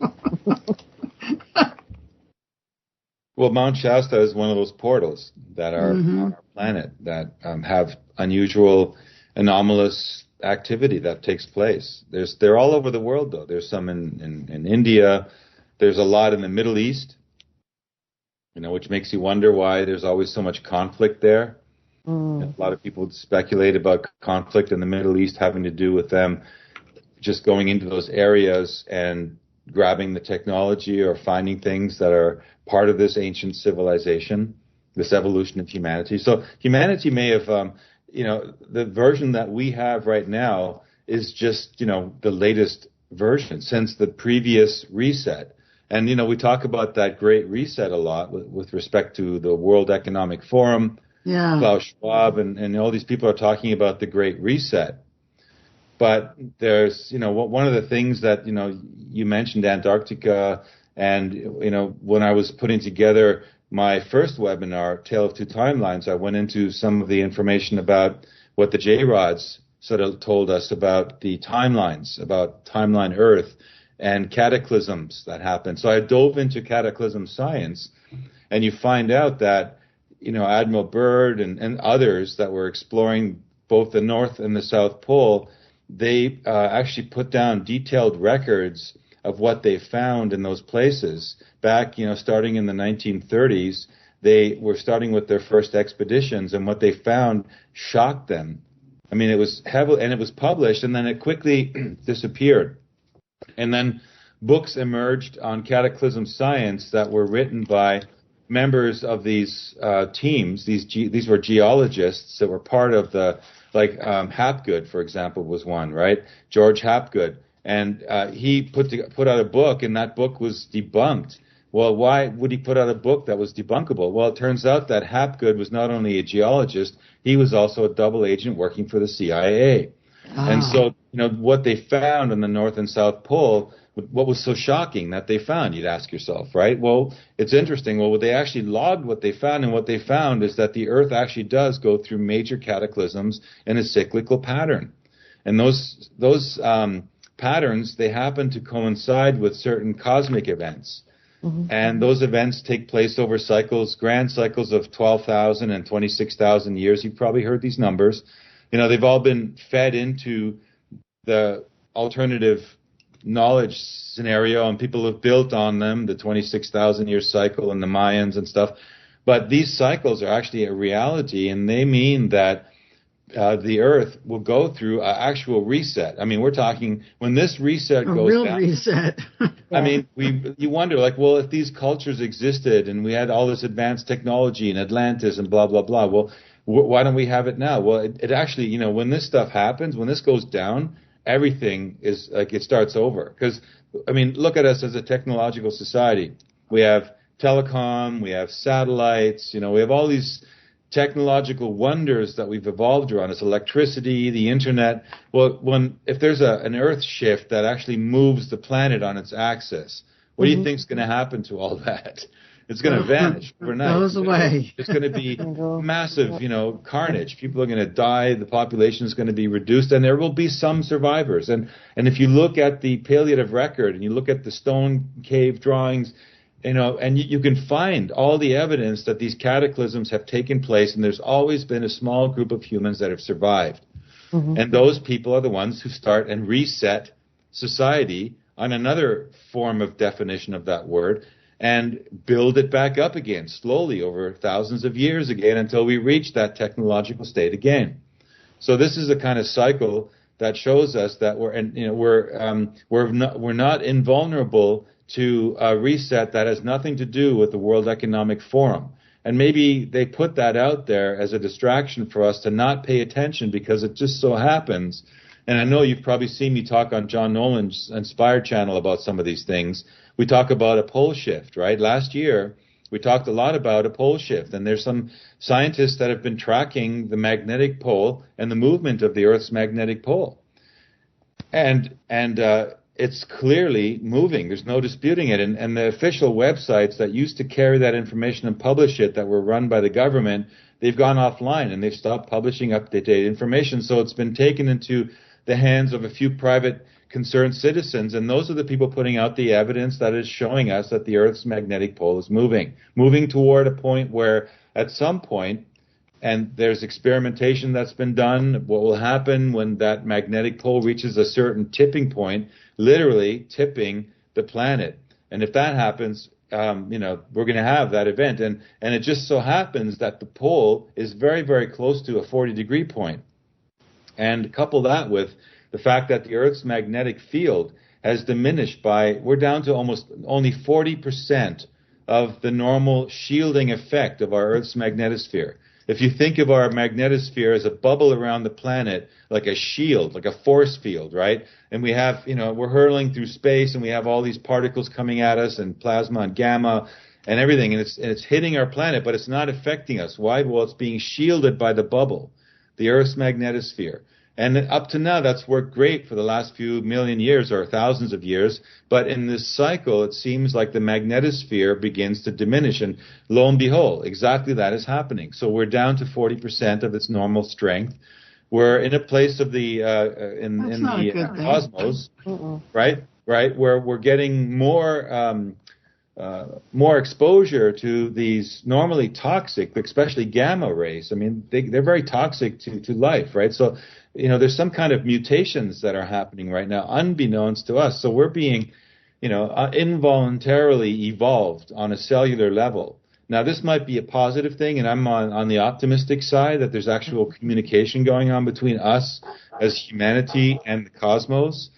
Well, Mount Shasta is one of those portals that are on our planet that have unusual, anomalous activity that takes place. They're all over the world, though. There's some in India. There's a lot in the Middle East. Which makes you wonder why there's always so much conflict there. A lot of people speculate about conflict in the Middle East having to do with them just going into those areas and grabbing the technology or finding things that are part of this ancient civilization, this evolution of humanity. So humanity may have, the version that we have right now is just, the latest version since the previous reset. And, we talk about that great reset a lot with respect to the World Economic Forum. Klaus Schwab and all these people are talking about the great reset. But there's, one of the things that, you mentioned Antarctica. And, when I was putting together my first webinar, Tale of Two Timelines, I went into some of the information about what the J-Rods sort of told us about the timelines, about timeline Earth, and cataclysms that happen. So I dove into cataclysm science, and you find out that, Admiral Byrd and others that were exploring both the North and the South Pole, they actually put down detailed records of what they found in those places. Back, starting in the 1930s, they were starting with their first expeditions, and what they found shocked them. I mean, it was heavily, and it was published, and then it quickly disappeared. And then books emerged on cataclysm science that were written by members of these teams. These were geologists that were part of the, Hapgood, for example, was one, right? George Hapgood. And he put out a book, and that book was debunked. Well, why would he put out a book that was debunkable? Well, it turns out that Hapgood was not only a geologist, he was also a double agent working for the CIA. And so, what they found in the North and South Pole, what was so shocking that they found, you'd ask yourself, right? Well, it's interesting. Well, they actually logged what they found, and what they found is that the Earth actually does go through major cataclysms in a cyclical pattern. And those patterns, they happen to coincide with certain cosmic events. And those events take place over cycles, grand cycles of 12,000 and 26,000 years. You've probably heard these numbers. They've all been fed into the alternative knowledge scenario, and people have built on them, the 26,000 year cycle and the Mayans and stuff. But these cycles are actually a reality, and they mean that the Earth will go through an actual reset. I mean, we're talking when this reset goes down. A real reset. I mean, you wonder, well, if these cultures existed and we had all this advanced technology in Atlantis and blah, blah, blah, well, why don't we have it now? Well, it actually, when this stuff happens, when this goes down, everything is it starts over, because I mean, look at us as a technological society. We have telecom, we have satellites, we have all these technological wonders that we've evolved around us, electricity, the internet. Well, if there's an Earth shift that actually moves the planet on its axis, what do you think is going to happen to all that? It's going to vanish overnight. Goes away. It's going to be massive, carnage. People are going to die. The population is going to be reduced, and there will be some survivors. And if you look at the palliative record and you look at the stone cave drawings, and you can find all the evidence that these cataclysms have taken place, and there's always been a small group of humans that have survived. And those people are the ones who start and reset society on another form of definition of that word, and build it back up again, slowly over thousands of years again, until we reach that technological state again. So this is a kind of cycle that shows us that we're not invulnerable to a reset that has nothing to do with the World Economic Forum. And maybe they put that out there as a distraction for us to not pay attention, because it just so happens, and I know you've probably seen me talk on John Nolan's Inspired channel about some of these things. We talk about a pole shift, right? Last year, we talked a lot about a pole shift, and there's some scientists that have been tracking the magnetic pole and the movement of the Earth's magnetic pole. And it's clearly moving. There's no disputing it. And the official websites that used to carry that information and publish it, that were run by the government, they've gone offline and they've stopped publishing up-to-date information. So it's been taken into the hands of a few private concerned citizens, and those are the people putting out the evidence that is showing us that the Earth's magnetic pole is moving toward a point where at some point, and there's experimentation that's been done, what will happen when that magnetic pole reaches a certain tipping point, literally tipping the planet. And if that happens, we're going to have that event. And it just so happens that the pole is very, very close to a 40-degree point. And couple that with the fact that the Earth's magnetic field has diminished we're down to almost only 40% of the normal shielding effect of our Earth's magnetosphere. If you think of our magnetosphere as a bubble around the planet, like a shield, like a force field, right? And we have, we're hurling through space, and we have all these particles coming at us, and plasma and gamma and everything, and it's hitting our planet, but it's not affecting us. Why? Well, it's being shielded by the bubble, the Earth's magnetosphere. And up to now, that's worked great for the last few million years or thousands of years. But in this cycle, it seems like the magnetosphere begins to diminish. And lo and behold, exactly that is happening. So we're down to 40% of its normal strength. We're in a place of the cosmos, right, where we're getting more exposure to these normally toxic, especially gamma rays. I mean, they're very toxic to life, right? So, there's some kind of mutations that are happening right now, unbeknownst to us. So we're being, involuntarily evolved on a cellular level. Now, this might be a positive thing, and I'm on the optimistic side that there's actual communication going on between us as humanity and the cosmos.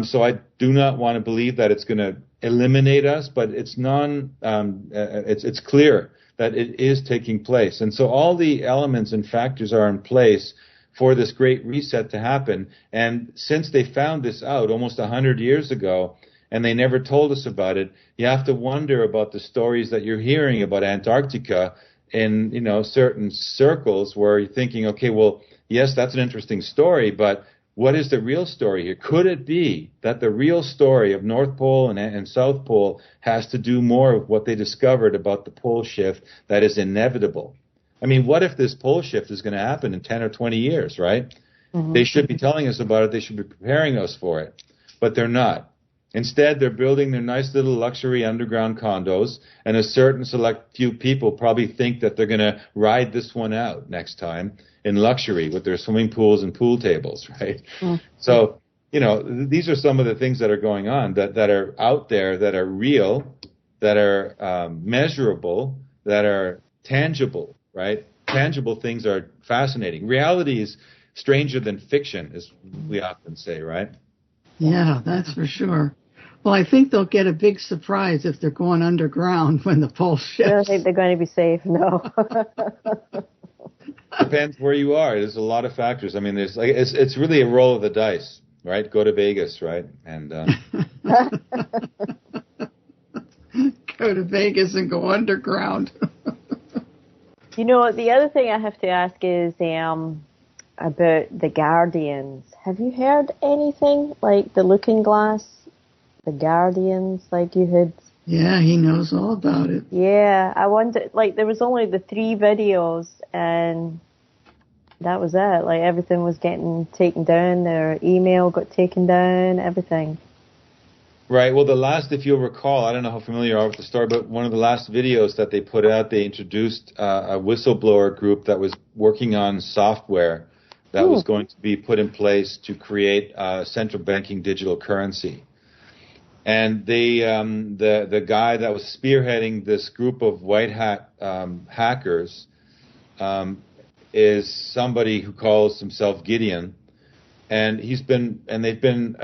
So I do not want to believe that it's going to eliminate us, but it's it's clear that it is taking place. And so all the elements and factors are in place for this great reset to happen. And since they found this out almost 100 years ago, and they never told us about it, you have to wonder about the stories that you're hearing about Antarctica in, certain circles, where you're thinking, okay, well, yes, that's an interesting story, but what is the real story here? Could it be that the real story of North Pole and South Pole has to do more with what they discovered about the pole shift that is inevitable? I mean, what if this pole shift is going to happen in 10 or 20 years, right? Mm-hmm. They should be telling us about it. They should be preparing us for it, but they're not. Instead, they're building their nice little luxury underground condos, and a certain select few people probably think that they're going to ride this one out next time in luxury with their swimming pools and pool tables, right? Mm-hmm. So, these are some of the things that are going on that are out there, that are real, that are measurable, that are tangible, right? Tangible things are fascinating. Reality is stranger than fiction, as we often say, right? Yeah, that's for sure. Well, I think they'll get a big surprise if they're going underground when the pole shifts. I don't think they're going to be safe, no. Depends where you are. There's a lot of factors. I mean, it's really a roll of the dice, right? Go to Vegas, right? And Go to Vegas and go underground. The other thing I have to ask is about the Guardians. Have you heard anything like the Looking Glass, the Guardians, like you had? Yeah, he knows all about it. Yeah, I wonder, like there was only the 3 videos and that was it. Like everything was getting taken down, their email got taken down, everything. Right. Well, the last, if you'll recall, I don't know how familiar you are with the story, but one of the last videos that they put out, they introduced a whistleblower group that was working on software that was going to be put in place to create central banking digital currency. And they, the guy that was spearheading this group of white hat hackers is somebody who calls himself Gideon. And they've been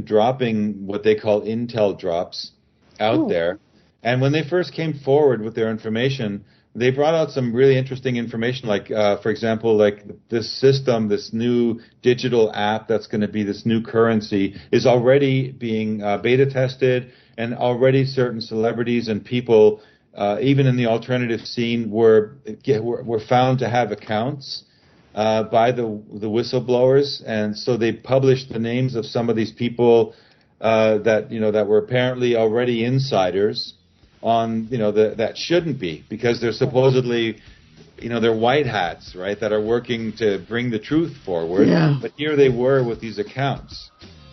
dropping what they call intel drops out there. And when they first came forward with their information, they brought out some really interesting information, like, for example, like this system, this new digital app that's going to be this new currency is already being beta tested, and already certain celebrities and people, even in the alternative scene, were found to have accounts by the whistleblowers, and so they published the names of some of these people that were apparently already insiders on that shouldn't be, because they're supposedly they're white hats, right, that are working to bring the truth forward. Yeah. But here they were with these accounts,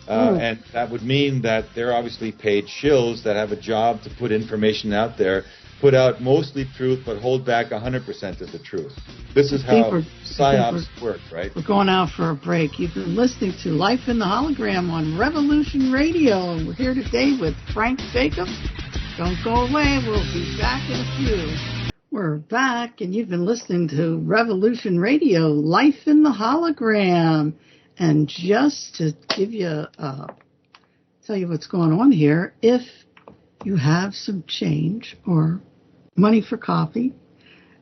and that would mean that they're obviously paid shills that have a job to put information out there, put out mostly truth, but hold back 100% of the truth. This is how psyops work, right? We're going out for a break. You've been listening to Life in the Hologram on Revolution Radio, and we're here today with Frank Jacobs. Don't go away. We'll be back in a few. We're back, and you've been listening to Revolution Radio, Life in the Hologram. And just to give you, tell you what's going on here, if you have some change or money for coffee,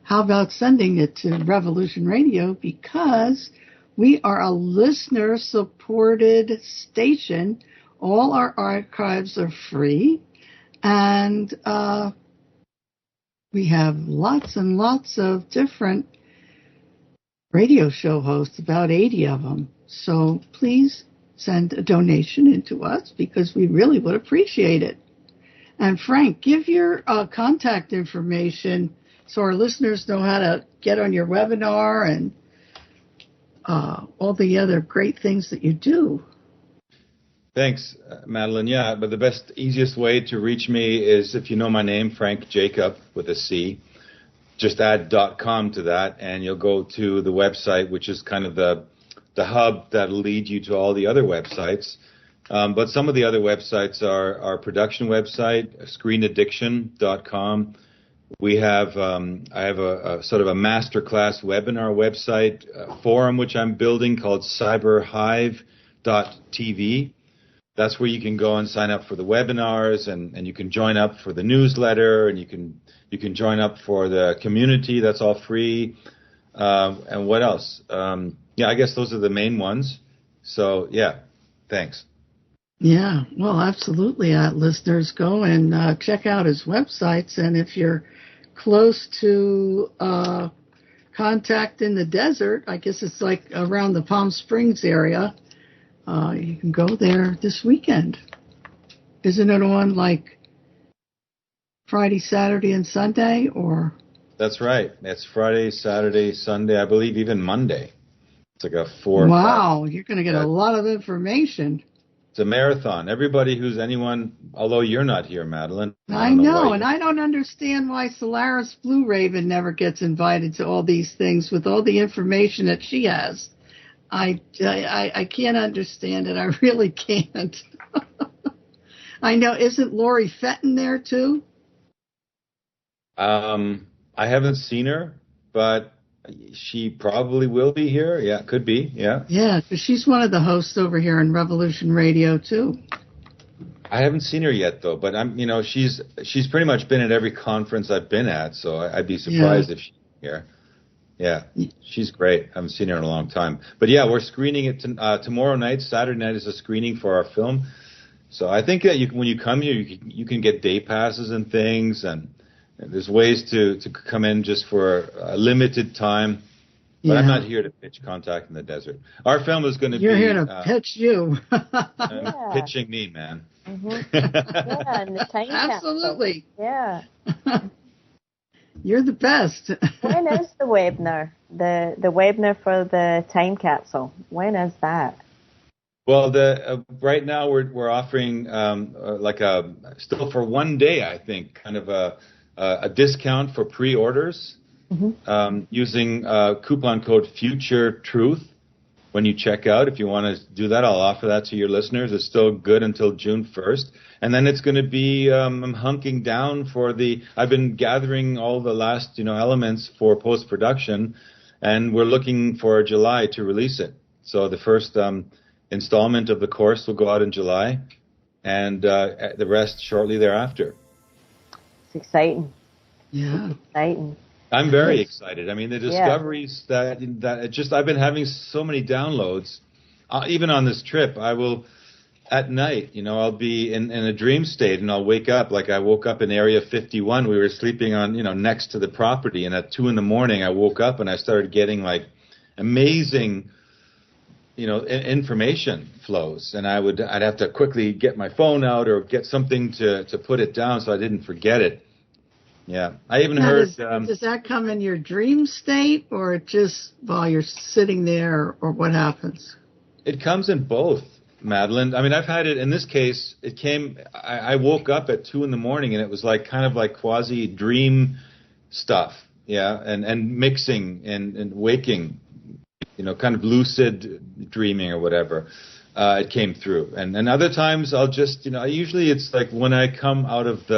how about sending it to Revolution Radio, because we are a listener-supported station. All our archives are free, and we have lots and lots of different radio show hosts, about 80 of them. So please send a donation into us, because we really would appreciate it. And Frank, give your contact information so our listeners know how to get on your webinar and all the other great things that you do. Thanks, Madeline. Yeah, but the best, easiest way to reach me is, if you know my name, Frank Jacob with a C, just add .com to that, and you'll go to the website, which is kind of the hub that'll lead you to all the other websites. But some of the other websites are our production website, screenaddiction.com. We have, I have a sort of a masterclass webinar website, forum which I'm building called cyberhive.tv. That's where you can go and sign up for the webinars, and you can join up for the newsletter, and you can join up for the community. That's all free. And what else? Yeah, I guess those are the main ones. So yeah, thanks. Yeah, well, absolutely. Listeners, go and check out his websites. And if you're close to Contact in the Desert, I guess it's like around the Palm Springs area, you can go there this weekend. Isn't it on like Friday, Saturday, and Sunday? Or? That's right. It's Friday, Saturday, Sunday, I believe even Monday. It's like a 4 Wow, you're going to get a lot of information. It's a marathon. Everybody who's anyone, although you're not here, Madeline. I know, and I don't understand why Solaris Blue Raven never gets invited to all these things with all the information that she has. I can't understand it. I really can't. I know. Isn't Lori Fenton there too? I haven't seen her, but she probably will be here. Yeah, could be. Yeah. Yeah, because she's one of the hosts over here on Revolution Radio too. I haven't seen her yet though, but she's pretty much been at every conference I've been at, so I'd be surprised if she's here. Yeah, she's great. I haven't seen her in a long time. But yeah, we're screening it tomorrow night. Saturday night is a screening for our film. So I think that when you come here, you can get day passes and things, and there's ways to come in just for a limited time. But I'm not here to pitch Contact in the Desert. Our film is going to be... You're here to pitch you. Pitching me, man. Mm-hmm. Yeah, and the time Absolutely. Capsule. Yeah. You're the best. When is the webinar? The webinar for the time capsule. When is that? Well, right now we're offering still for one day, I think, kind of a discount for pre-orders. Mm-hmm. Using coupon code Future Truth when you check out. If you want to do that, I'll offer that to your listeners. It's still good until June 1st. And then it's going to be I'm hunking down for I've been gathering all the last elements for post-production, and we're looking for July to release it. So the first installment of the course will go out in July, and the rest shortly thereafter. It's exciting. Yeah. It's exciting. I'm very excited. I mean, the discoveries that I've been having so many downloads. Even on this trip, I will at night, I'll be in a dream state, and I'll wake up like I woke up in Area 51. We were sleeping on, next to the property, and at 2 a.m, I woke up and I started getting like amazing, information flows, and I'd have to quickly get my phone out or get something to put it down so I didn't forget it. Yeah, I even heard. Does that come in your dream state, or just while you're sitting there, or what happens? It comes in both, Madeline. I mean, I've had it. In this case, it came. I woke up at 2 a.m, and it was like kind of like quasi dream stuff. Yeah, and mixing and waking, kind of lucid dreaming or whatever. It came through, and other times I'll just, usually it's like when I come out of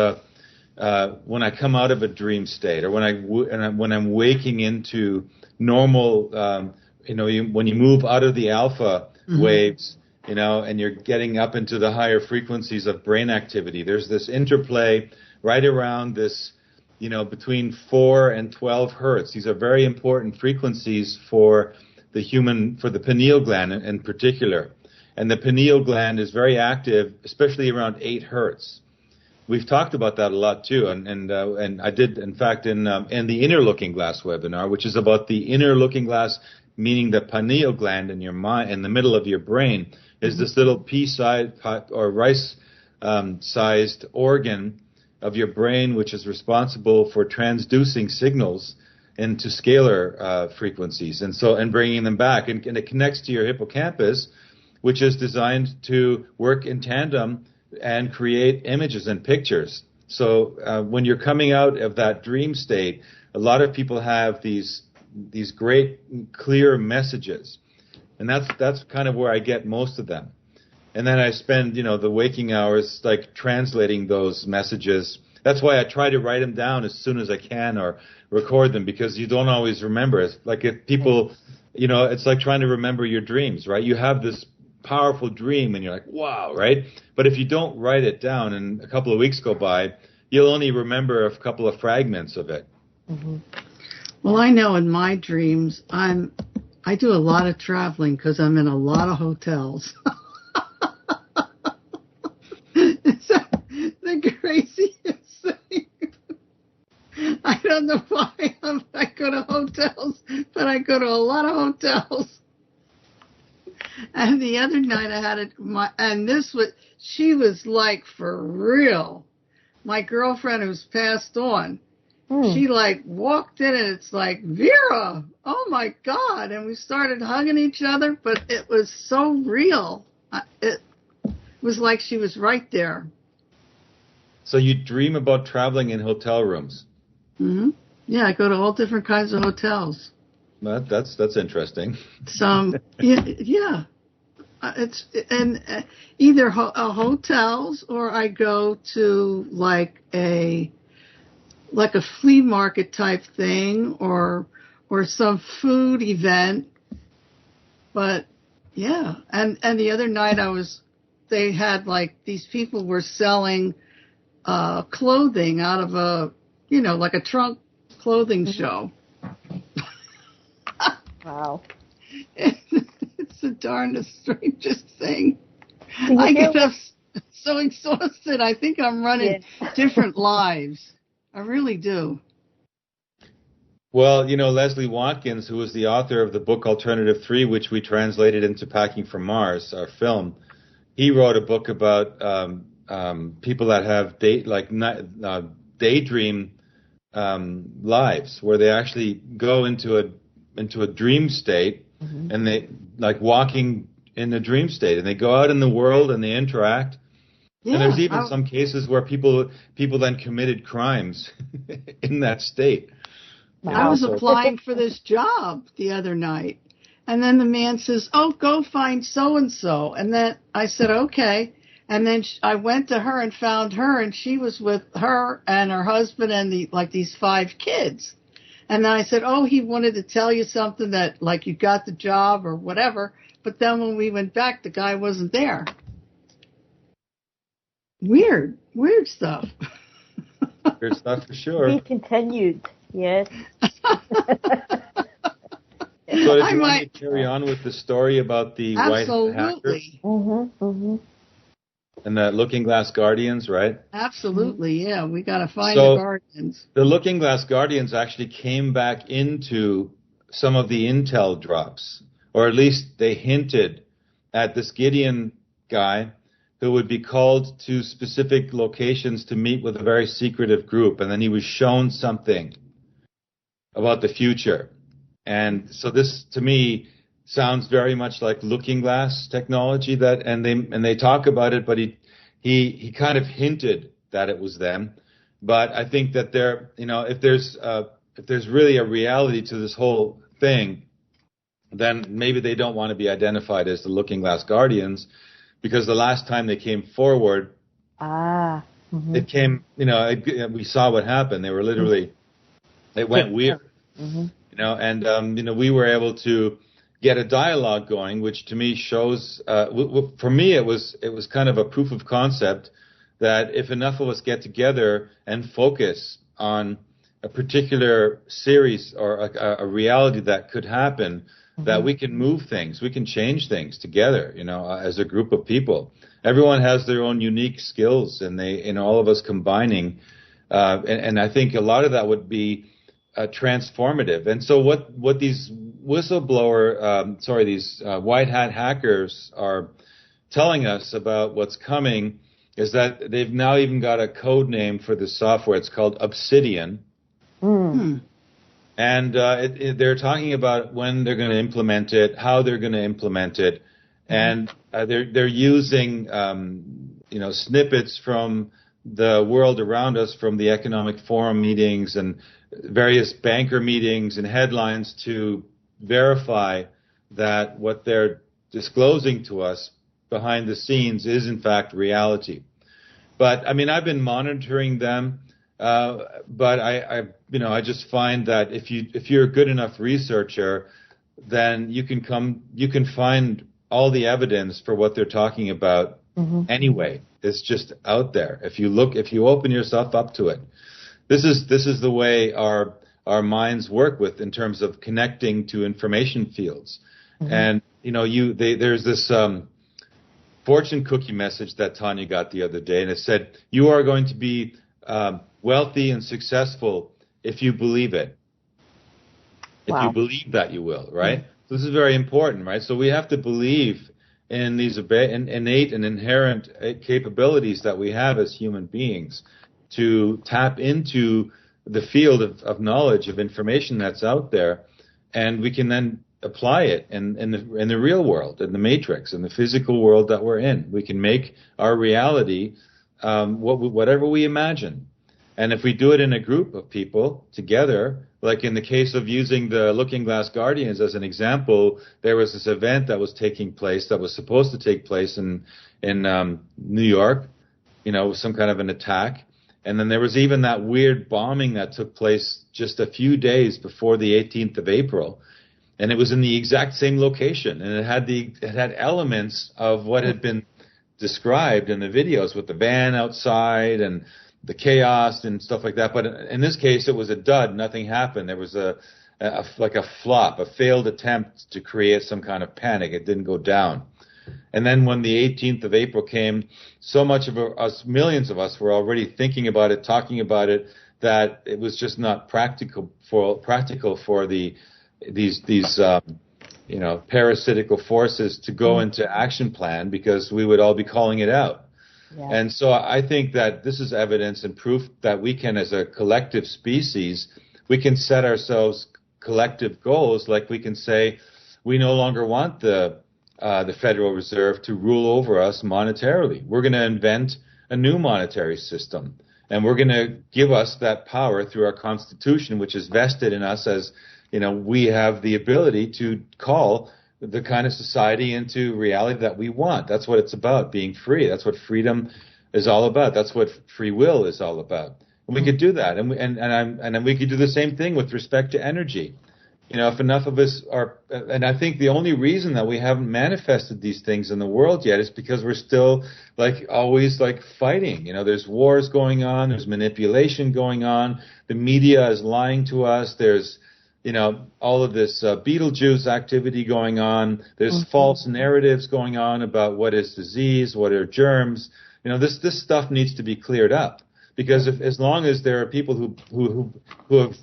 a dream state, or when I'm waking into normal, when you move out of the alpha mm-hmm. waves, and you're getting up into the higher frequencies of brain activity. There's this interplay right around this, between 4 and 12 hertz. These are very important frequencies for the pineal gland in particular. And the pineal gland is very active, especially around 8 hertz. We've talked about that a lot too, and I did, in fact, in the inner looking glass webinar, which is about the inner looking glass, meaning the pineal gland in your mind, in the middle of your brain, is this little pea-sized or rice-sized organ of your brain, which is responsible for transducing signals into scalar frequencies, and bringing them back, and it connects to your hippocampus, which is designed to work in tandem and create images and pictures. So when you're coming out of that dream state, a lot of people have these great clear messages, and that's kind of where I get most of them. And then I spend the waking hours like translating those messages. That's why I try to write them down as soon as I can or record them, because you don't always remember. It's like if people, it's like trying to remember your dreams, right? You have this powerful dream and you're like, wow, right? But if you don't write it down and a couple of weeks go by, you'll only remember a couple of fragments of it. Mm-hmm. Well, I know in my dreams, I do a lot of traveling because I'm in a lot of hotels. It's the craziest thing. I don't know why I go to hotels, but I go to a lot of hotels. And the other night I had she was like for real. My girlfriend who's passed on, she like walked in and it's like, Vera, oh my God. And we started hugging each other, but it was so real. It was like she was right there. So you dream about traveling in hotel rooms? Mm-hmm. Yeah, I go to all different kinds of hotels. That's interesting. Some, yeah. It's either hotels, or I go to like a flea market type thing, or some food event. But yeah, and the other night they had like these people were selling clothing out of a like a trunk clothing show. Wow. It's the darndest strangest thing. I get up. so exhausted. I think I'm running different lives. I really do. Well, Leslie Watkins, who was the author of the book Alternative 3, which we translated into Packing for Mars, our film, he wrote a book about people that have daydream lives, where they actually go into a dream state, and they like walking in the dream state, and they go out in the world and they interact. Yeah, and there's even some cases where people then committed crimes in that state. I was applying for this job the other night, and then the man says, "Oh, go find so-and-so." And then I said, "Okay." And then I went to her and found her, and she was with her and her husband and these 5 kids. And then I said, "Oh, he wanted to tell you something that, like, you got the job or whatever." But then when we went back, the guy wasn't there. Weird stuff. Weird stuff for sure. He continued. Yes. So did you want to carry on with the story about the white hackers? And the Looking Glass Guardians, right? Absolutely, yeah. We got to find the Guardians. The Looking Glass Guardians actually came back into some of the intel drops, or at least they hinted at this Gideon guy who would be called to specific locations to meet with a very secretive group, and then he was shown something about the future. And so this, to me, sounds very much like Looking Glass technology, and they talk about it, but he kind of hinted that it was them. But I think that if there's really a reality to this whole thing, then maybe they don't want to be identified as the Looking Glass Guardians, because the last time they came forward, it came, we saw what happened. They were literally, it went weird, and we were able to get a dialogue going, which to me shows, for me, it was kind of a proof of concept that if enough of us get together and focus on a particular series or a reality that could happen, that we can move things, we can change things together, as a group of people. Everyone has their own unique skills, and all of us combining, and I think a lot of that would be transformative. And so what these these white hat hackers are telling us about what's coming is that they've now even got a code name for the software. It's called Obsidian. And they're talking about when they're going to implement it, how they're going to implement it, and they're using snippets from the world around us, from the Economic Forum meetings and various banker meetings and headlines, to verify that what they're disclosing to us behind the scenes is in fact reality. But I mean, I've been monitoring them. But I just find that if you're a good enough researcher, then you can find all the evidence for what they're talking about anyway. It's just out there. If you open yourself up to it. This is the way our minds work in terms of connecting to information fields. And there's this fortune cookie message that Tanya got the other day, and it said, "You are going to be wealthy and successful if you believe it." If you believe that, you will, right? So this is very important, right? So we have to believe in these innate and inherent capabilities that we have as human beings to tap into the field of knowledge, of information that's out there, and we can then apply it in the real world, in the matrix, in the physical world that we're in. We can make our reality whatever we imagine. And if we do it in a group of people together, like in the case of using the Looking Glass Guardians as an example, there was this event that was taking place, that was supposed to take place in New York, some kind of an attack. And then there was even that weird bombing that took place just a few days before the 18th of April. And it was in the exact same location. And it had elements of what had been described in the videos, with the van outside and the chaos and stuff like that. But in this case, it was a dud. Nothing happened. There was a flop, a failed attempt to create some kind of panic. It didn't go down. And then when the 18th of April came, so much of us, millions of us, were already thinking about it, talking about it, that it was just not practical for these parasitical forces to go into action plan, because we would all be calling it out. Yeah. And so I think that this is evidence and proof that we can, as a collective species, we can set ourselves collective goals. Like we can say, we no longer want the Federal Reserve to rule over us monetarily. We're going to invent a new monetary system, and we're going to give us that power through our Constitution, which is vested in us as, we have the ability to call the kind of society into reality that we want. That's what it's about, being free. That's what freedom is all about. That's what free will is all about. And we could do that, and then we could do the same thing with respect to energy. If enough of us are, and I think the only reason that we haven't manifested these things in the world yet is because we're still always fighting. There's wars going on, there's manipulation going on, the media is lying to us, there's all of this Beetlejuice activity going on. There's false narratives going on about what is disease, what are germs. This stuff needs to be cleared up, because as long as there are people who have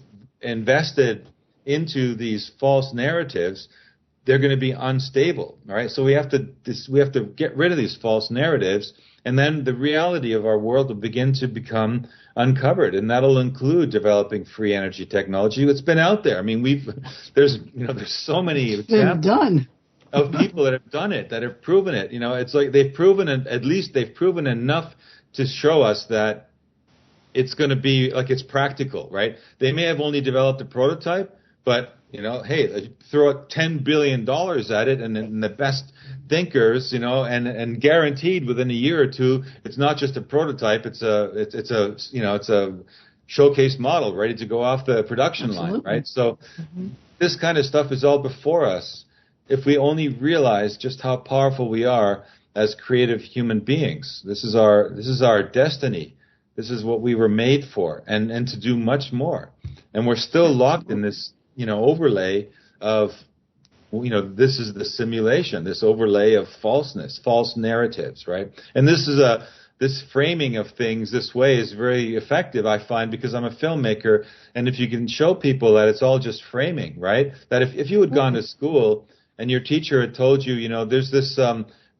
invested into these false narratives, they're going to be unstable. All right, so we have to get rid of these false narratives, and then the reality of our world will begin to become uncovered, and that'll include developing free energy technology. It's been out there. I mean, there's so many examples of people that have done it, that have proven it. It's like they've proven enough to show us that it's going to be it's practical, right? They may have only developed a prototype, but hey, throw out $10 billion at it, and the best thinkers, and guaranteed within a year or two, it's not just a prototype. It's a showcase model ready to go off the production line, right? So this kind of stuff is all before us. If we only realize just how powerful we are as creative human beings, this is our destiny. This is what we were made for, and to do much more. And we're still locked in this overlay of, this is the simulation, this overlay of falseness, false narratives, right? And this framing of things this way is very effective, I find, because I'm a filmmaker, and if you can show people that it's all just framing, right? That if you had gone to school and your teacher had told you, there's this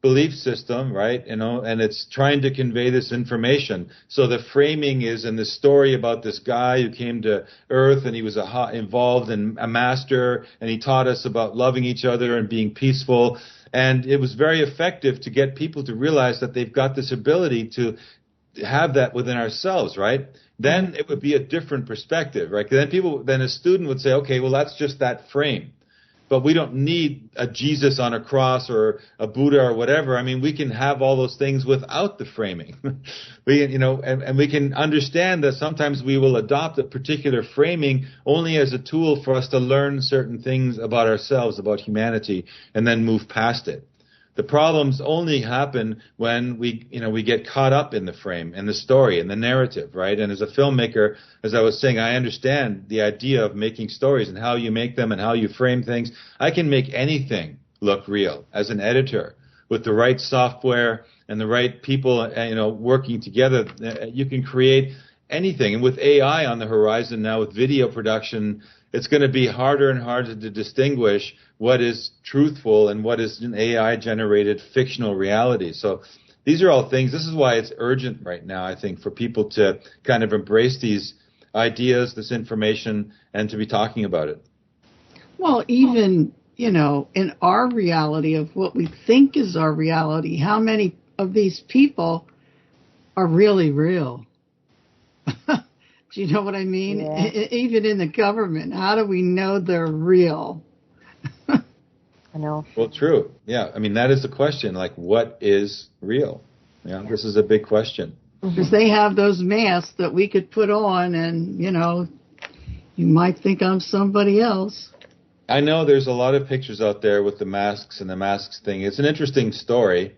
belief system, right? And it's trying to convey this information. So the framing is in the story about this guy who came to Earth, and he was involved in a master, and he taught us about loving each other and being peaceful. And it was very effective to get people to realize that they've got this ability to have that within ourselves, right? Then it would be a different perspective, right? Then a student would say, okay, well, that's just that frame. But we don't need a Jesus on a cross or a Buddha or whatever. I mean, we can have all those things without the framing. And we can understand that sometimes we will adopt a particular framing only as a tool for us to learn certain things about ourselves, about humanity, and then move past it. The problems only happen when we get caught up in the frame and the story and the narrative, right? And as a filmmaker, as I was saying, I understand the idea of making stories and how you make them and how you frame things. I can make anything look real as an editor with the right software and the right people, working together. You can create anything. And with AI on the horizon now, with video production, it's going to be harder and harder to distinguish what is truthful and what is an AI-generated fictional reality. So these are all things. This is why it's urgent right now, I think, for people to kind of embrace these ideas, this information, and to be talking about it. Well, even, in our reality of what we think is our reality, how many of these people are really real? Do you know what I mean? Yeah. Even in the government, how do we know they're real? I know. Well, true. Yeah. I mean, that is the question. What is real? Yeah. This is a big question. Because they have those masks that we could put on, and, you might think I'm somebody else. I know there's a lot of pictures out there with the masks and the masks thing. It's an interesting story.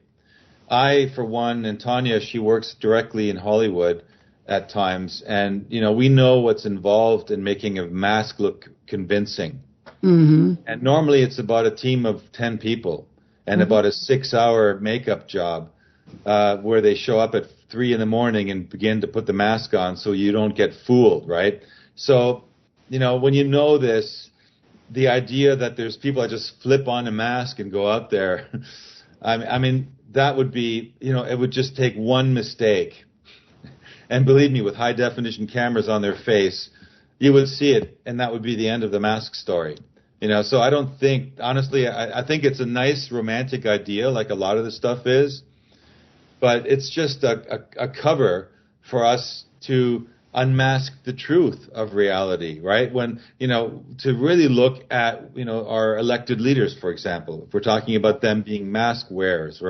I, for one, and Tanya, she works directly in Hollywood at times, and we know what's involved in making a mask look convincing. Mm-hmm. And normally it's about a team of 10 people, and about a 6-hour makeup job where they show up at 3 in the morning and begin to put the mask on so you don't get fooled, right? So, when you know this, the idea that there's people that just flip on a mask and go out there, I mean, that would be, it would just take one mistake. And believe me, with high definition cameras on their face, you would see it, and that would be the end of the mask story. So I don't think, honestly, I think it's a nice romantic idea, like a lot of this stuff is, but it's just a cover for us to unmask the truth of reality, right? When, to really look at, our elected leaders, for example, if we're talking about them being mask wearers,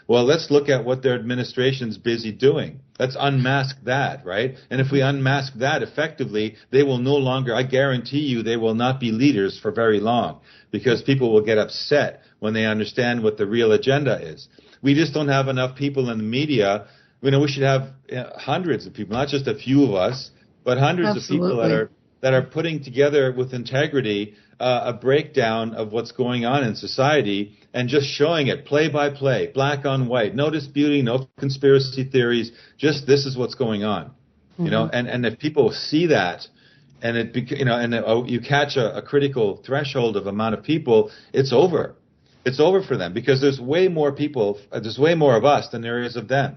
well, let's look at what their administration's busy doing. Let's unmask that, right? And if we unmask that effectively, they will no longer, I guarantee you, they will not be leaders for very long, because people will get upset when they understand what the real agenda is. We just don't have enough people in the media. We should have hundreds of people, not just a few of us, but hundreds Absolutely. of people that are putting together with integrity a breakdown of what's going on in society and just showing it play by play, black on white, no disputing, no conspiracy theories, just this is what's going on. And if people see that, and you catch a critical threshold of amount of people, it's over. It's over for them, because there's way more people, there's way more of us than there is of them.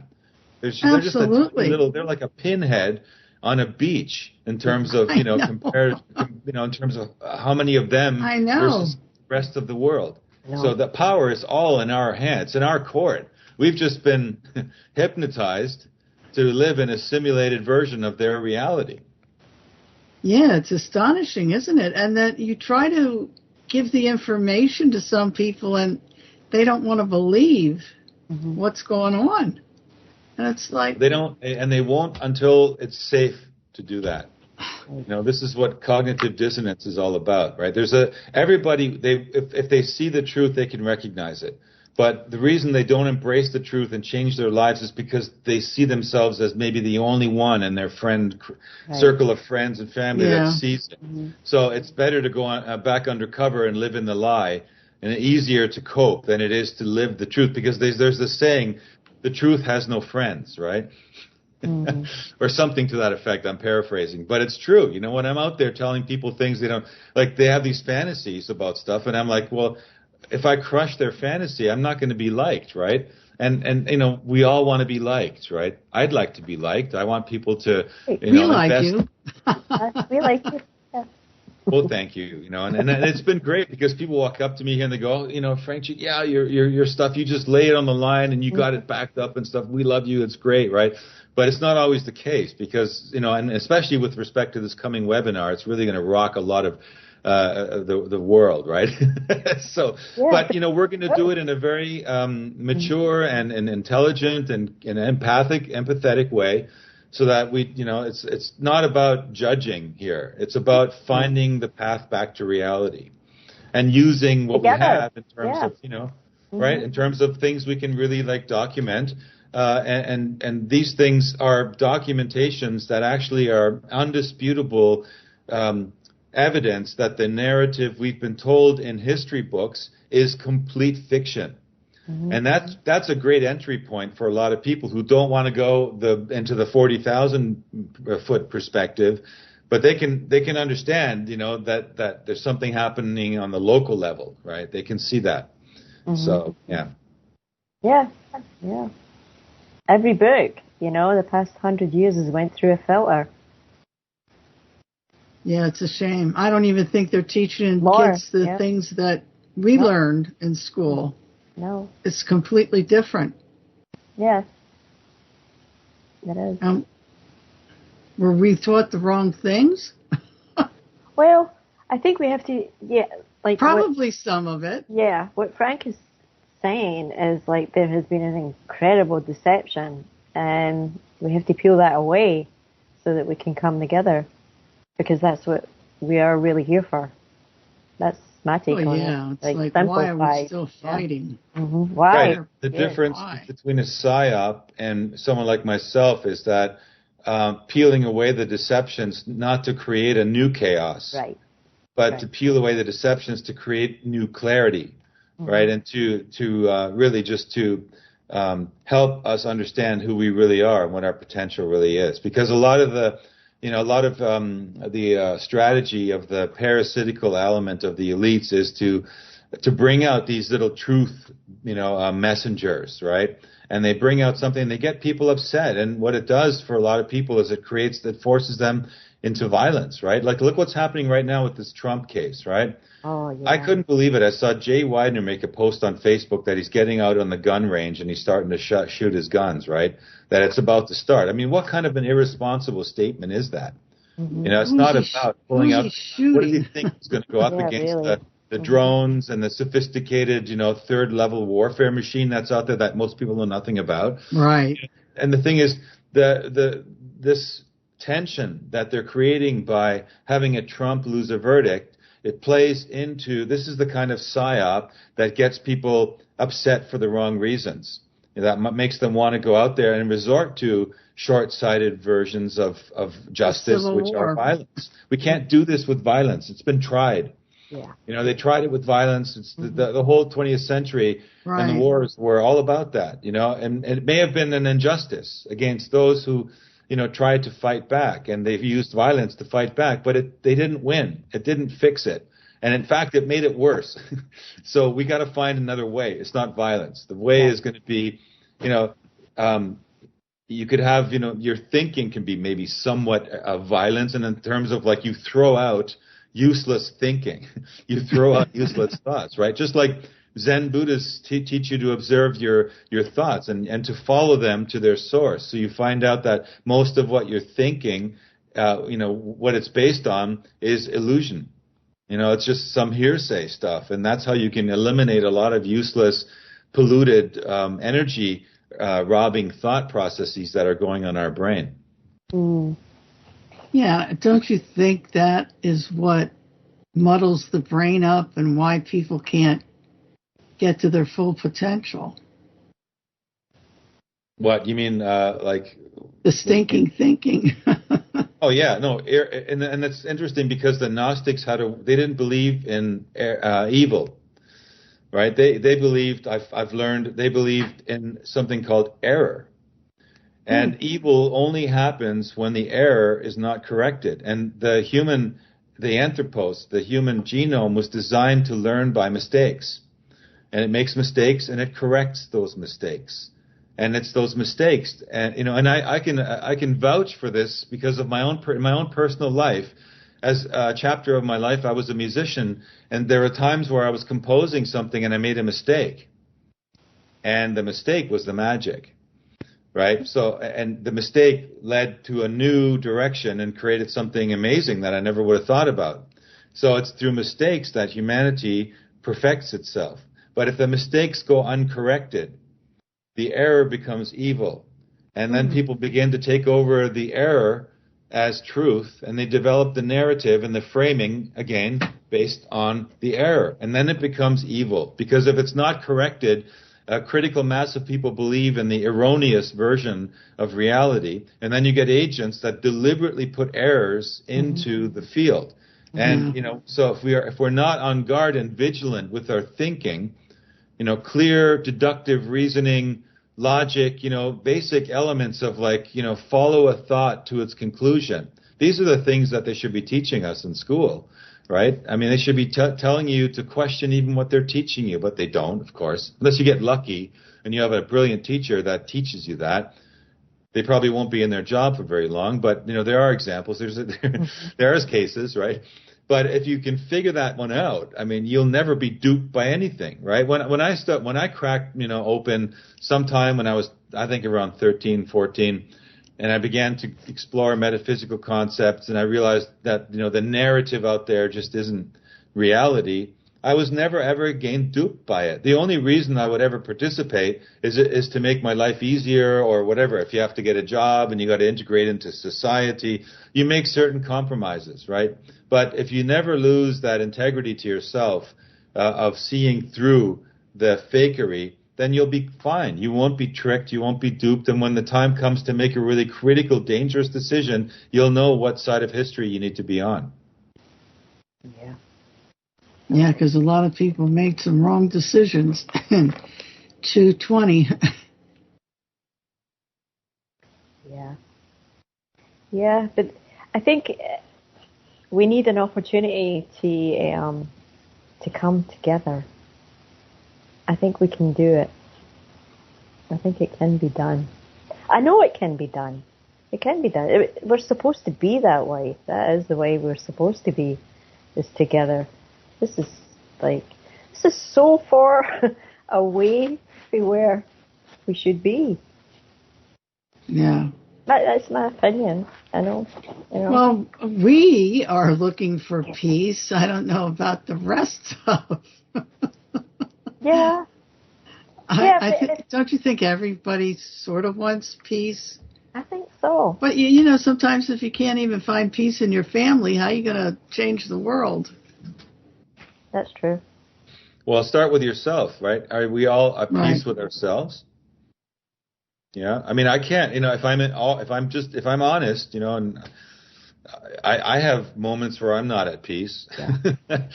They're just a tiny little, they're like a pinhead on a beach in terms of, compared, in terms of how many of them versus the rest of the world. So the power is all in our hands, in our court. We've just been hypnotized to live in a simulated version of their reality. Yeah, it's astonishing, isn't it? And that you try to give the information to some people and they don't want to believe what's going on. And it's like they don't, and they won't until it's safe to do that. This is what cognitive dissonance is all about, right? Everybody, if they see the truth, they can recognize it. But the reason they don't embrace the truth and change their lives is because they see themselves as maybe the only one in their circle of friends and family that sees it. So it's better to go back undercover and live in the lie, and easier to cope than it is to live the truth, because there's this saying, the truth has no friends, right? Or something to that effect. I'm paraphrasing, but it's true. When I'm out there telling people things they don't like, they have these fantasies about stuff, and I'm like, well, if I crush their fantasy, I'm not going to be liked, right? And we all want to be liked, right? I'd like to be liked. I want people to, we like you. We like you. Yeah. Well, thank you. And it's been great, because people walk up to me here and they go, Frank, your stuff, you just lay it on the line and you got it backed up and stuff. We love you. It's great, right? But it's not always the case, because, and especially with respect to this coming webinar, it's really going to rock a lot of the world, right? So, but we're going to do it in a very mature and intelligent and empathetic way, so that it's not about judging here. It's about finding the path back to reality, and using what we have in terms of right, in terms of things we can really document. And these things are documentations that actually are undisputable evidence that the narrative we've been told in history books is complete fiction. And that's a great entry point for a lot of people who don't want to go into the 40,000 foot perspective, but they can understand, that there's something happening on the local level, right? They can see that. So, yeah. Every book, the past 100 years has went through a filter. Yeah, it's a shame. I don't even think they're teaching kids the things that we learned in school. No. It's completely different. Yes. It is. Were we taught the wrong things? Well, I think we have to, probably some of it. Yeah, what Frank is saying is there has been an incredible deception, and we have to peel that away so that we can come together, because that's what we are really here for. That's my take on it. It's why are we still fighting? Why? Right. The difference between a psyop and someone like myself is that peeling away the deceptions, not to create a new chaos, right? But to peel away the deceptions to create new clarity. right? And to really just to help us understand who we really are and what our potential really is. Because a lot of the strategy of the parasitical element of the elites is to bring out these little truth, messengers, right? And they bring out something, they get people upset. And what it does for a lot of people is it forces them into violence, right? Like, look what's happening right now with this Trump case, right? Oh, yeah. I couldn't believe it. I saw Jay Widener make a post on Facebook that he's getting out on the gun range and he's starting to shoot his guns, right? That it's about to start. I mean, what kind of an irresponsible statement is that? Mm-hmm. It's not about pulling out. What does he think he's going to go up against really. the drones and the sophisticated, third level warfare machine that's out there that most people know nothing about? Right. And the thing is, this tension that they're creating by having a Trump lose a verdict, it plays into, this is the kind of psyop that gets people upset for the wrong reasons. That makes them want to go out there and resort to short-sighted versions of justice, which are violence. We can't do this with violence. It's been tried. Yeah. They tried it with violence. It's the whole 20th century and the wars were all about that, and it may have been an injustice against those who, tried to fight back, and they've used violence to fight back, but they didn't win. It didn't fix it. And in fact, it made it worse. So we got to find another way. It's not violence. The way is going to be, you could have, your thinking can be maybe somewhat violence, and in terms of like you throw out useless thinking, you throw out useless thoughts, right? Just like Zen Buddhists teach you to observe your thoughts and to follow them to their source. So you find out that most of what you're thinking, what it's based on is illusion. It's just some hearsay stuff. And that's how you can eliminate a lot of useless, polluted, energy robbing thought processes that are going on our brain. Mm. Yeah, don't you think that is what muddles the brain up and why people can't get to their full potential? What you mean, like the stinking thinking? Oh yeah, no, and that's interesting because the Gnostics they didn't believe in evil, right? They believed, I've learned, they believed in something called error. And evil only happens when the error is not corrected. And the anthropos, the human genome was designed to learn by mistakes. And it makes mistakes and it corrects those mistakes. And it's those mistakes. And, and I can vouch for this because of my own personal life. As a chapter of my life, I was a musician, and there were times where I was composing something and I made a mistake. And the mistake was the magic. Right? So, and the mistake led to a new direction and created something amazing that I never would have thought about. So it's through mistakes that humanity perfects itself. But if the mistakes go uncorrected, the error becomes evil. And then people begin to take over the error as truth, and they develop the narrative and the framing, again, based on the error. And then it becomes evil. Because if it's not corrected, a critical mass of people believe in the erroneous version of reality, and then you get agents that deliberately put errors into the field. And so if we're not on guard and vigilant with our thinking, clear deductive reasoning, logic, basic elements of follow a thought to its conclusion. These are the things that they should be teaching us in school. Right? I mean, they should be telling you to question even what they're teaching you, but they don't, of course. Unless you get lucky and you have a brilliant teacher that teaches you that. They probably won't be in their job for very long, but, there are examples. There are cases, right? But if you can figure that one out, I mean, you'll never be duped by anything, right? When I cracked, open sometime when I was, I think, around 13, 14, and I began to explore metaphysical concepts, and I realized that, the narrative out there just isn't reality. I was never, ever again duped by it. The only reason I would ever participate is to make my life easier or whatever. If you have to get a job and you got to integrate into society, you make certain compromises, right? But if you never lose that integrity to yourself of seeing through the fakery, then you'll be fine. You won't be tricked. You won't be duped. And when the time comes to make a really critical, dangerous decision, you'll know what side of history you need to be on. Yeah. Yeah, because a lot of people made some wrong decisions in 220. Yeah. Yeah, but I think we need an opportunity to come together. I think we can do it. I think it can be done. I know it can be done. It can be done. We're supposed to be that way. That is the way we're supposed to be, is together. This is so far away from where we should be. Yeah. That's my opinion. I know. Well, we are looking for peace. I don't know about the rest of. Yeah. Don't you think everybody sort of wants peace? I think so. But you know, sometimes if you can't even find peace in your family, how are you going to change the world? That's true. Well, start with yourself, right? Are we all at peace with ourselves? Yeah. I mean, I can't, if I'm honest, and I have moments where I'm not at peace. Yeah.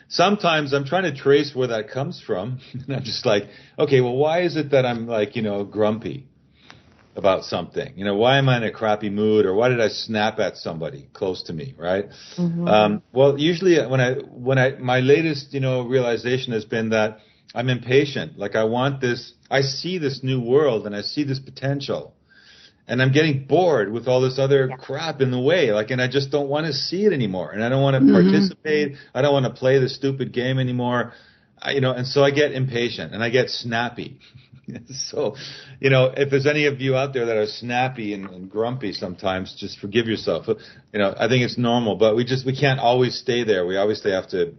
Sometimes I'm trying to trace where that comes from. And I'm just like, okay, well, why is it that I'm like, grumpy about something? Why am I in a crappy mood, or why did I snap at somebody close to me, right? Mm-hmm. Well, usually my latest, realization has been that I'm impatient. Like I see this new world and I see this potential, and I'm getting bored with all this other crap in the way. And I just don't want to see it anymore. And I don't want to participate. I don't want to play the stupid game anymore. And so I get impatient and I get snappy. So, if there's any of you out there that are snappy and grumpy sometimes, just forgive yourself. I think it's normal, but we can't always stay there. We obviously have to,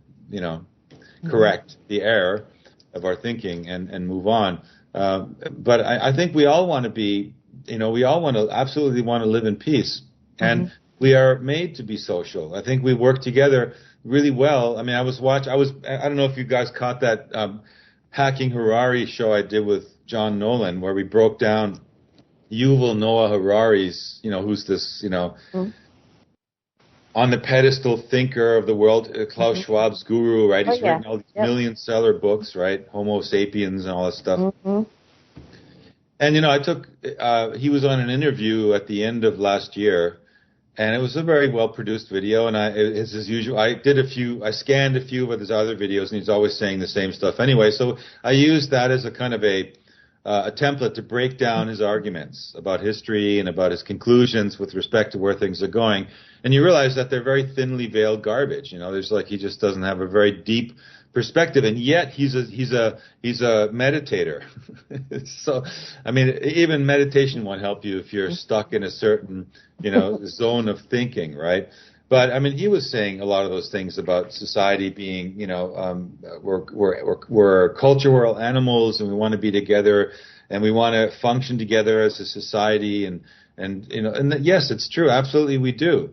correct the error of our thinking and move on. But I think we all want to be, we all absolutely want to live in peace. And we are made to be social. I think we work together really well. I mean, I don't know if you guys caught that Hacking Harari show I did with John Nolan, where we broke down Yuval Noah Harari's, who's this, on the pedestal thinker of the world, Klaus Schwab's guru, right? He's written all these million-seller books, right? Homo sapiens and all that stuff. And, he was on an interview at the end of last year, and it was a very well-produced video, and it's as usual. I scanned a few of his other videos, and he's always saying the same stuff anyway. So I used that as a kind of a template to break down his arguments about history and about his conclusions with respect to where things are going. And you realize that they're very thinly veiled garbage. There's he just doesn't have a very deep perspective, and yet he's a meditator. So, I mean, even meditation won't help you if you're stuck in a certain, zone of thinking, right? But I mean, he was saying a lot of those things about society being, we're cultural animals, and we want to be together, and we want to function together as a society, and yes, it's true, absolutely, we do.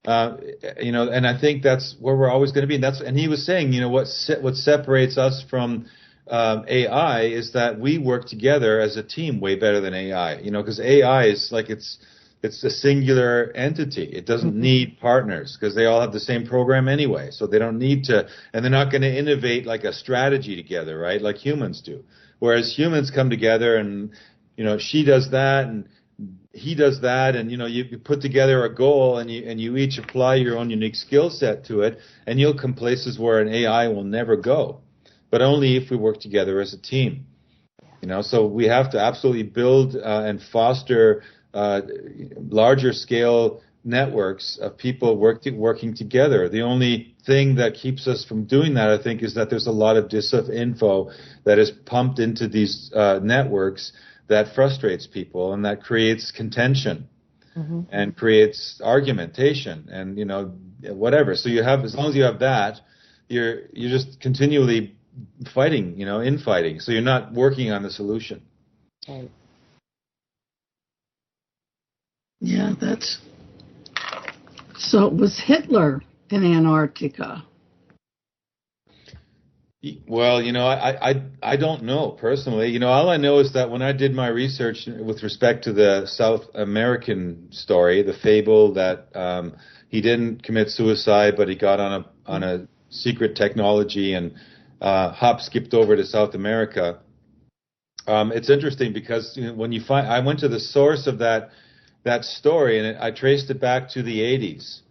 And I think that's where we're always going to be. And he was saying, what separates us from AI is that we work together as a team way better than AI. Because AI is it's a singular entity. It doesn't need partners because they all have the same program anyway. So they don't need to, and they're not going to innovate like a strategy together, right? Like humans do. Whereas humans come together and, she does that and he does that, and you put together a goal, and you each apply your own unique skill set to it, and you'll come places where an AI will never go, but only if we work together as a team. So we have to absolutely build and foster larger scale networks of people working together. The only thing that keeps us from doing that, I think, is that there's a lot of disinfo that is pumped into these networks that frustrates people and that creates contention and creates argumentation and whatever. So as long as you have that, you're just continually fighting, infighting. So you're not working on the solution. Right. Yeah, so it was Hitler in Antarctica. Well, I don't know personally. All I know is that when I did my research with respect to the South American story, the fable that he didn't commit suicide, but he got on a secret technology and hop skipped over to South America. It's interesting because when you find, I went to the source of that story, and I traced it back to the 80s.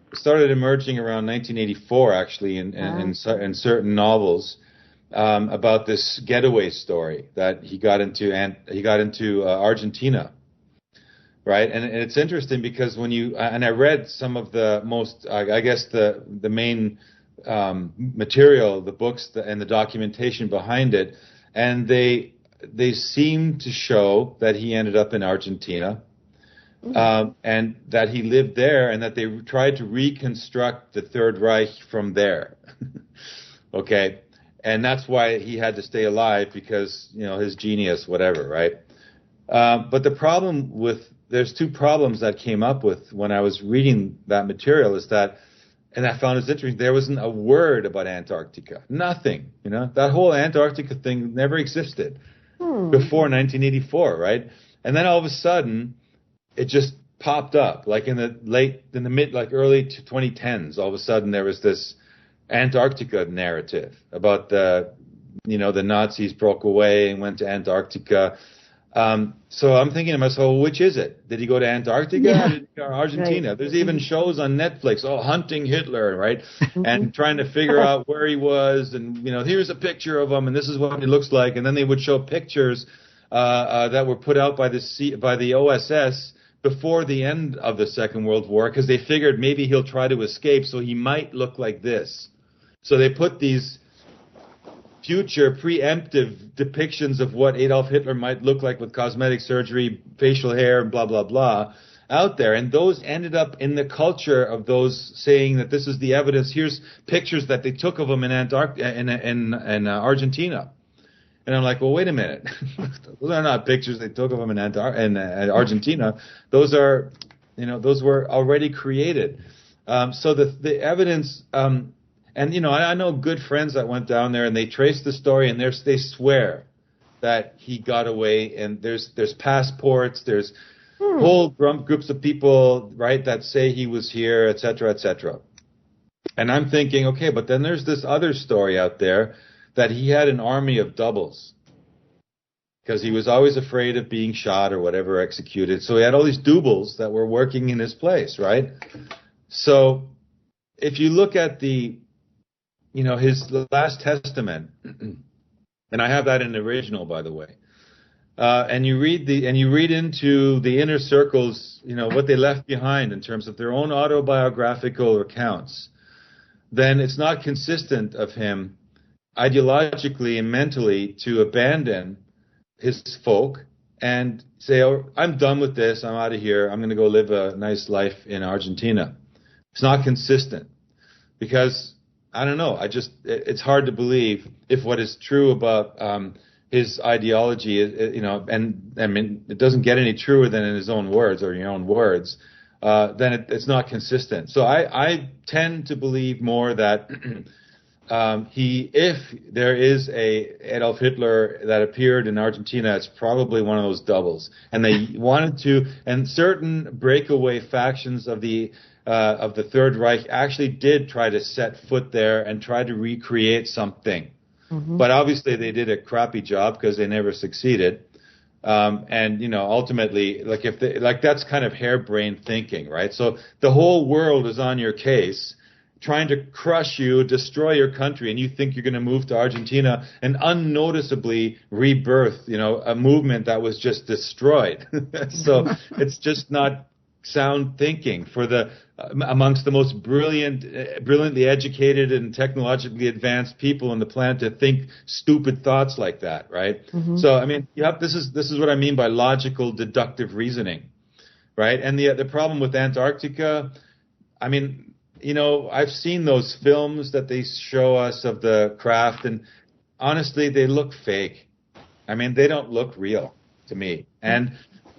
It started emerging around 1984, actually, in certain novels about this getaway story that he got into Argentina, right? And it's interesting because when I read some of the most, I guess the main material, the books and the documentation behind it, and they seem to show that he ended up in Argentina. And that he lived there, and that they tried to reconstruct the Third Reich from there. Okay, and that's why he had to stay alive, because his genius, whatever, right? But the problem there's two problems that came up with when I was reading that material is that, and I found it interesting, there wasn't a word about Antarctica, nothing. That whole Antarctica thing never existed before 1984, right? And then all of a sudden, it just popped up, like in the early 2010s. All of a sudden, there was this Antarctica narrative about the Nazis broke away and went to Antarctica. So I'm thinking to myself, well, which is it? Did he go to Antarctica or did he go to Argentina? Right. There's even shows on Netflix, hunting Hitler, right? And trying to figure out where he was, and here's a picture of him, and this is what he looks like, and then they would show pictures that were put out by the OSS before the end of the Second World War, because they figured maybe he'll try to escape, so he might look like this. So they put these future preemptive depictions of what Adolf Hitler might look like with cosmetic surgery, facial hair, and blah, blah, blah out there. And those ended up in the culture of those saying that this is the evidence. Here's pictures that they took of him in Argentina. And I'm like, well, wait a minute. Those are not pictures they took of him in Argentina. Those are, those were already created. So the evidence, and I know good friends that went down there and they traced the story, and they swear that he got away. And there's passports, there's whole groups of people, right, that say he was here, et cetera, et cetera. And I'm thinking, okay, but then there's this other story out there that he had an army of doubles because he was always afraid of being shot or whatever, executed. So he had all these doubles that were working in his place, right? So if you look at his last testament, and I have that in the original, by the way, and you read into the inner circles, what they left behind in terms of their own autobiographical accounts, then it's not consistent of him ideologically and mentally to abandon his folk and say, oh, I'm done with this, I'm out of here, I'm going to go live a nice life in Argentina. It's not consistent because, I don't know, it's hard to believe if what is true about his ideology, and I mean, it doesn't get any truer than in his own words or your own words, then it's not consistent. So I tend to believe more that if there is a Adolf Hitler that appeared in Argentina, it's probably one of those doubles. And they wanted to, and certain breakaway factions of the Third Reich actually did try to set foot there and try to recreate something. Mm-hmm. But obviously they did a crappy job because they never succeeded. And ultimately, that's kind of harebrained thinking, right? So the whole world is on your case, trying to crush you, destroy your country, and you think you're going to move to Argentina and unnoticeably rebirth, a movement that was just destroyed. So it's just not sound thinking for amongst the most brilliantly educated and technologically advanced people on the planet to think stupid thoughts like that, right? Mm-hmm. So, I mean, this is what I mean by logical deductive reasoning, right? And the problem with Antarctica, I mean, I've seen those films that they show us of the craft, and honestly, they look fake. I mean, they don't look real to me.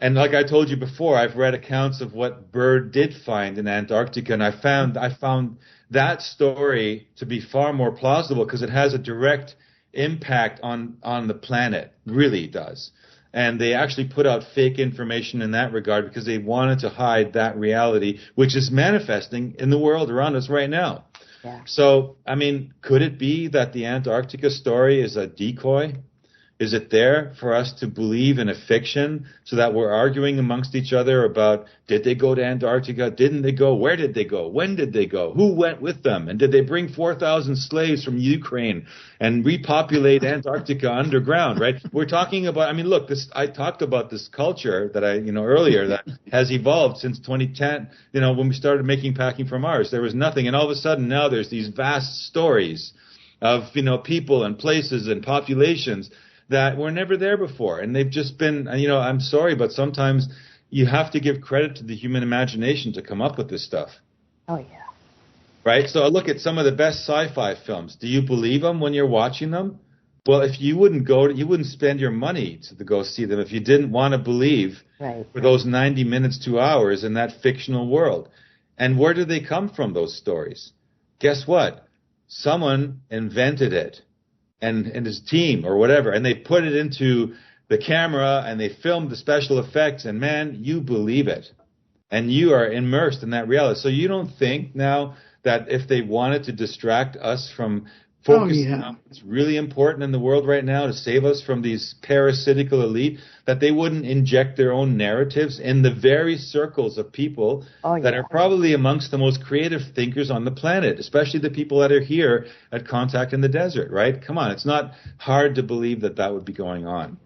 And like I told you before, I've read accounts of what Byrd did find in Antarctica, and I found that story to be far more plausible because it has a direct impact on the planet, really does. And they actually put out fake information in that regard because they wanted to hide that reality, which is manifesting in the world around us right now. Yeah. So, I mean, could it be that the Antarctica story is a decoy? Is it there for us to believe in a fiction so that we're arguing amongst each other about, did they go to Antarctica? Didn't they go? Where did they go? When did they go? Who went with them? And did they bring 4,000 slaves from Ukraine and repopulate Antarctica underground, right? We're talking about, I mean, look, I talked about this culture that earlier that has evolved since 2010, when we started making Packing for Mars. There was nothing. And all of a sudden now there's these vast stories of, people and places and populations that were never there before. And they've just been, I'm sorry, but sometimes you have to give credit to the human imagination to come up with this stuff. Oh, yeah. Right? So look at some of the best sci-fi films. Do you believe them when you're watching them? Well, if you wouldn't spend your money to go see them if you didn't want to believe for those 90 minutes, 2 hours in that fictional world. And where do they come from, those stories? Guess what? Someone invented it. And his team or whatever, and they put it into the camera and they filmed the special effects, and man, you believe it. And you are immersed in that reality. So you don't think now that if they wanted to distract us from focusing on what's really important in the world right now to save us from these parasitical elite, that they wouldn't inject their own narratives in the very circles of people that are probably amongst the most creative thinkers on the planet, especially the people that are here at Contact in the Desert, right? Come on, it's not hard to believe that would be going on.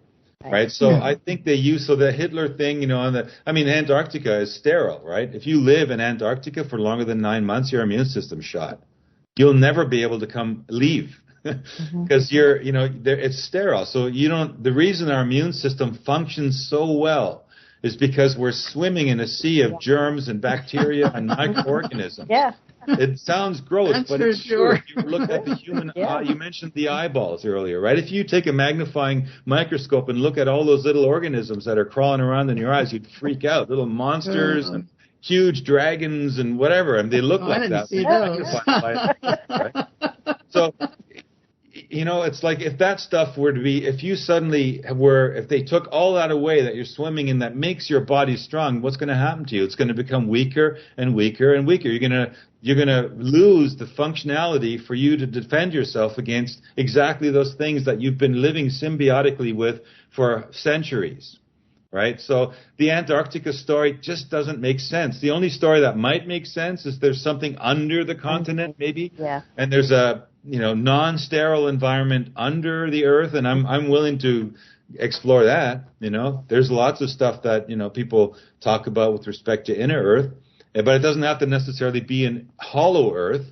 Right. So I think the Hitler thing, Antarctica is sterile, right? If you live in Antarctica for longer than 9 months, your immune system's shot. You'll never be able to leave because it's sterile. So the reason our immune system functions so well is because we're swimming in a sea of germs and bacteria and microorganisms. Yeah. It sounds gross, That's but for it's sure. true. If you look at the human eye, you mentioned the eyeballs earlier, right? If you take a magnifying microscope and look at all those little organisms that are crawling around in your eyes, you'd freak out. Little monsters and huge dragons and whatever, and they look like that. See those. Right? So, it's like if that stuff were to be, if they took all that away that you're swimming in that makes your body strong, what's going to happen to you? It's going to become weaker and weaker and weaker. You're going to lose the functionality for you to defend yourself against exactly those things that you've been living symbiotically with for centuries. Right? So the Antarctica story just doesn't make sense. The only story that might make sense is there's something under the continent, maybe. Yeah. And there's a, non-sterile environment under the earth. And I'm willing to explore that. There's lots of stuff that, people talk about with respect to inner earth, but it doesn't have to necessarily be in hollow earth.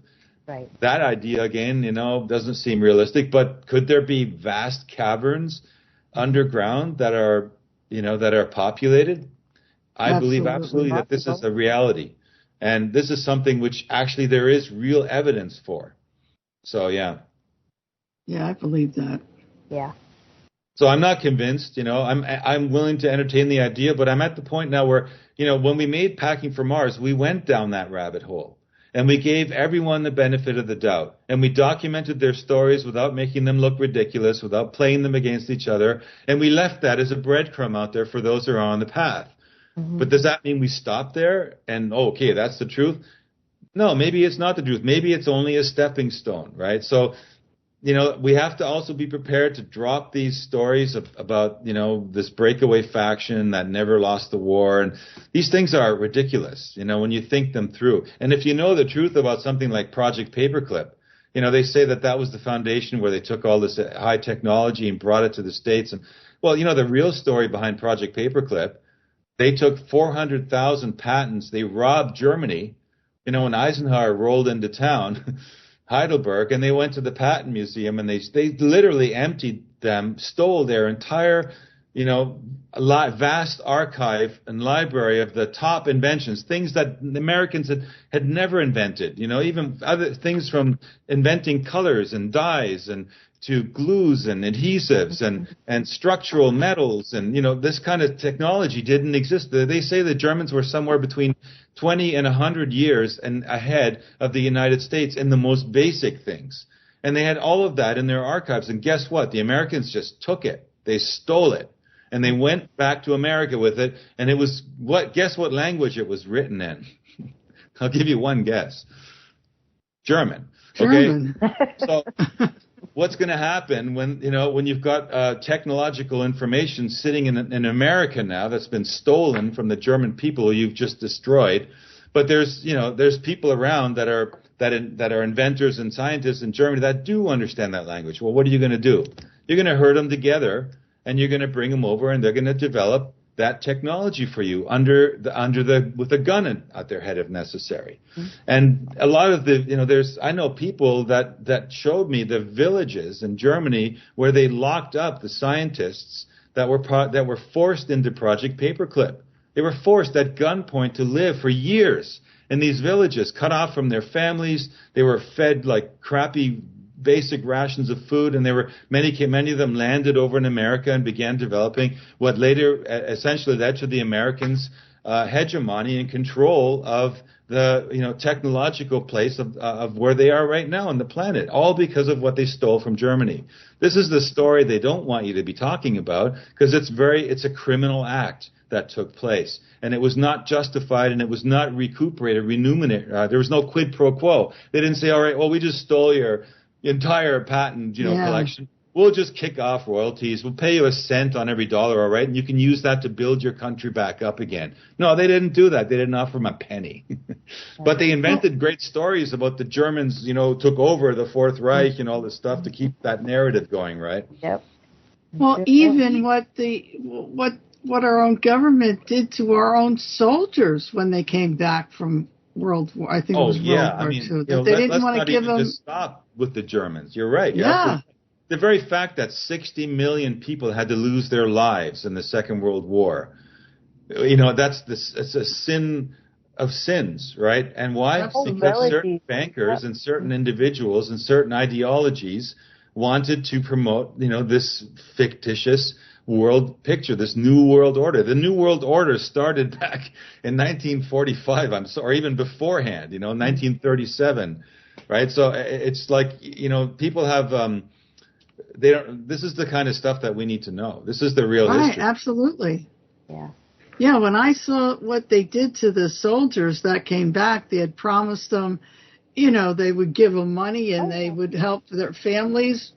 Right. That idea, again, doesn't seem realistic. But could there be vast caverns underground that are populated? I believe absolutely that this is a reality. And this is something which actually there is real evidence for. So, yeah. Yeah, I believe that. Yeah. So I'm not convinced, I'm willing to entertain the idea, but I'm at the point now where, when we made Packing for Mars, we went down that rabbit hole. And we gave everyone the benefit of the doubt. And we documented their stories without making them look ridiculous, without playing them against each other. And we left that as a breadcrumb out there for those who are on the path. Mm-hmm. But does that mean we stop there and, okay, that's the truth? No, maybe it's not the truth. Maybe it's only a stepping stone, right? So, we have to also be prepared to drop these stories about, this breakaway faction that never lost the war. And these things are ridiculous, when you think them through. And if you know the truth about something like Project Paperclip, they say that was the foundation where they took all this high technology and brought it to the States. And, well, the real story behind Project Paperclip, they took 400,000 patents. They robbed Germany, when Eisenhower rolled into town. Heidelberg, and they went to the Patent Museum and they literally emptied them, stole their entire, vast archive and library of the top inventions, things that the Americans had never invented, even other things from inventing colors and dyes and to glues and adhesives and structural metals. And, this kind of technology didn't exist. They say the Germans were somewhere between 20 and 100 years ahead of the United States in the most basic things. And they had all of that in their archives. And guess what? The Americans just took it. They stole it. And they went back to America with it. And it was, guess what language it was written in? I'll give you one guess. German. German. Okay. So what's going to happen when you've got technological information sitting in America now that's been stolen from the German people you've just destroyed, but there's people around that are inventors and scientists in Germany that do understand that language. Well, what are you going to do? You're going to herd them together, and you're going to bring them over, and they're going to develop that technology for you with a gun at their head if necessary. Mm-hmm. And a lot of I know people that showed me the villages in Germany where they locked up the scientists that were forced into Project Paperclip. They were forced at gunpoint to live for years in these villages, cut off from their families. They were fed like crappy basic rations of food, and many of them landed over in America and began developing what later essentially led to the Americans' hegemony and control of the technological place of where they are right now on the planet, all because of what they stole from Germany. This is the story they don't want you to be talking about, because it's a criminal act that took place, and it was not justified, and it was not remunerated. There was no quid pro quo. They didn't say, all right, well, we just stole your entire patent, collection. We'll just kick off royalties. We'll pay you a cent on every dollar, all right? And you can use that to build your country back up again. No, they didn't do that. They didn't offer them a penny. But they invented great stories about the Germans, took over the Fourth Reich and all this stuff to keep that narrative going, right? Yep. Well, even what our own government did to our own soldiers when they came back from World War. I think it was World War II. They didn't want to give them. Just stop with the Germans. You're right. The very fact that 60 million people had to lose their lives in the Second World War, it's a sin of sins, right? And why? Because certain bankers and certain individuals and certain ideologies wanted to promote, this fictitious world picture, this new world order. The new world order started back in 1945, or even beforehand, 1937, right? So it's like, people have, this is the kind of stuff that we need to know. This is the real history. Absolutely. Yeah. Yeah, when I saw what they did to the soldiers that came back, they had promised them, they would give them money and they would help their families.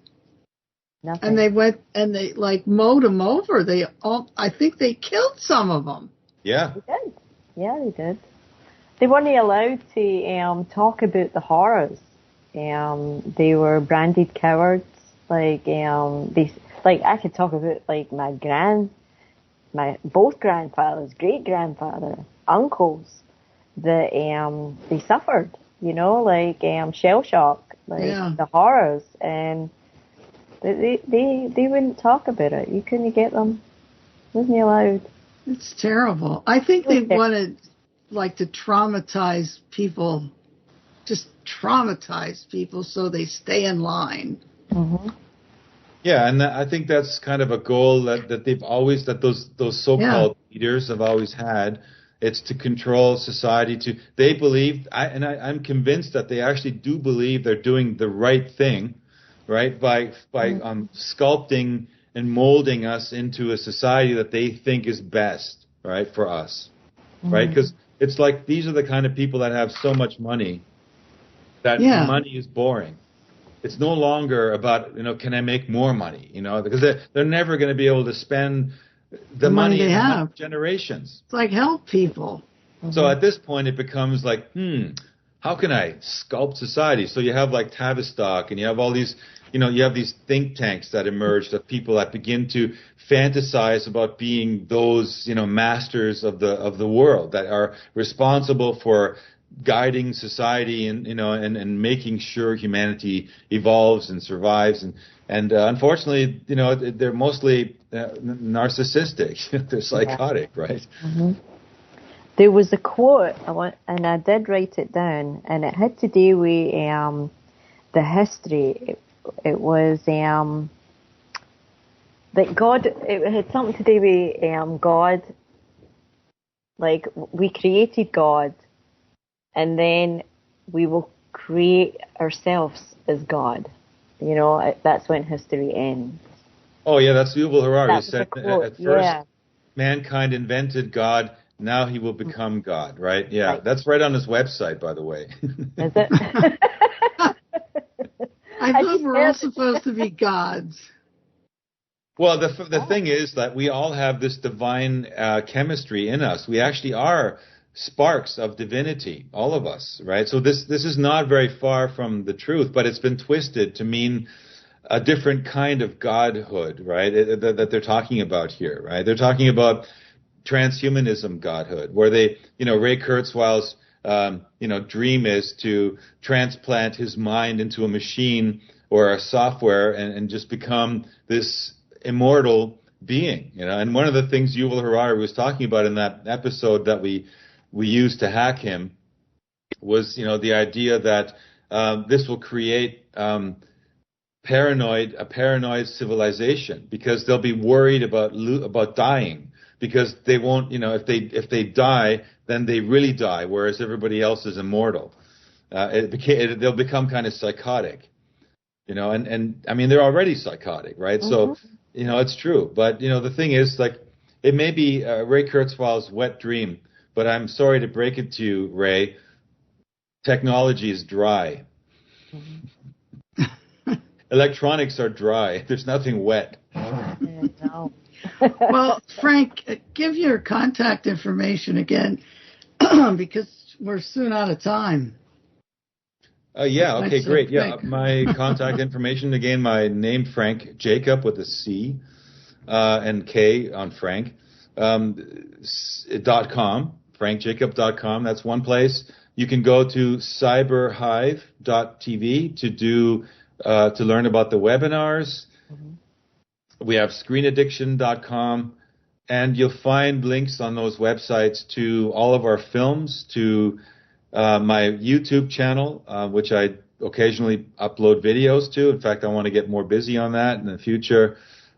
Nothing. And they went and they mowed them over. I think they killed some of them. Yeah. They did. Yeah, they did. They weren't allowed to talk about the horrors. They were branded cowards. I could talk about my both grandfathers, great grandfather, uncles that they suffered. Shell shock, the horrors, and they wouldn't talk about it. You couldn't get them. Wasn't allowed. It's terrible. I think they wanted to traumatize people, just traumatize people so they stay in line. Mm-hmm. Yeah, and I think that's kind of a goal that they've always, that those so-called leaders have always had. It's to control society. They believe, I'm convinced that they actually do believe they're doing the right thing, right? By sculpting and molding us into a society that they think is best, right, for us, right? Because it's like these are the kind of people that have so much money that money is boring. It's no longer about, can I make more money, because they're never going to be able to spend the money they have generations. It's like help people. So at this point, it becomes like, how can I sculpt society? So you have Tavistock, and you have all these, you have these think tanks that emerge, that people that begin to fantasize about being those, masters of the world, that are responsible for guiding society and making sure humanity evolves and survives. And unfortunately, they're mostly narcissistic. They're psychotic, right? Mm-hmm. There was a quote, and I did write it down, and it had to do with the history. It was that God, it had something to do with God. Like, we created God, and then we will create ourselves as God. That's when history ends. Oh, yeah, that's Yuval Harari. Said at first, mankind invented God. Now he will become God, right? Yeah, right. That's right on his website, by the way. Is it? I thought we're all supposed to be gods. Well, the thing is that we all have this divine chemistry in us. We actually are sparks of divinity, all of us, right? So this is not very far from the truth, but it's been twisted to mean a different kind of godhood, right? That they're talking about here, right? They're talking about transhumanism godhood, where they, Ray Kurzweil's, dream is to transplant his mind into a machine or a software and just become this immortal being, And one of the things Yuval Harari was talking about in that episode that we used to hack him was, the idea that this will create a paranoid civilization, because they'll be worried about dying, because they won't, if they die, then they really die, whereas everybody else is immortal. They'll become kind of psychotic, and I mean, they're already psychotic, right? Mm-hmm. So, it's true. But, the thing is, like, it may be Ray Kurzweil's wet dream, but I'm sorry to break it to you, Ray. Technology is dry. Mm-hmm. Electronics are dry. There's nothing wet. No. Well, Frank, give your contact information again, because we're soon out of time. Yeah, okay, great. Yeah, my contact information, again, my name, Frank Jacob, with a C and K on Frank, .com, frankjacob.com. That's one place. You can go to cyberhive.tv to learn about the webinars. Mm-hmm. We have screenaddiction.com, and you'll find links on those websites to all of our films, to my YouTube channel, which I occasionally upload videos to. In fact, I want to get more busy on that in the future.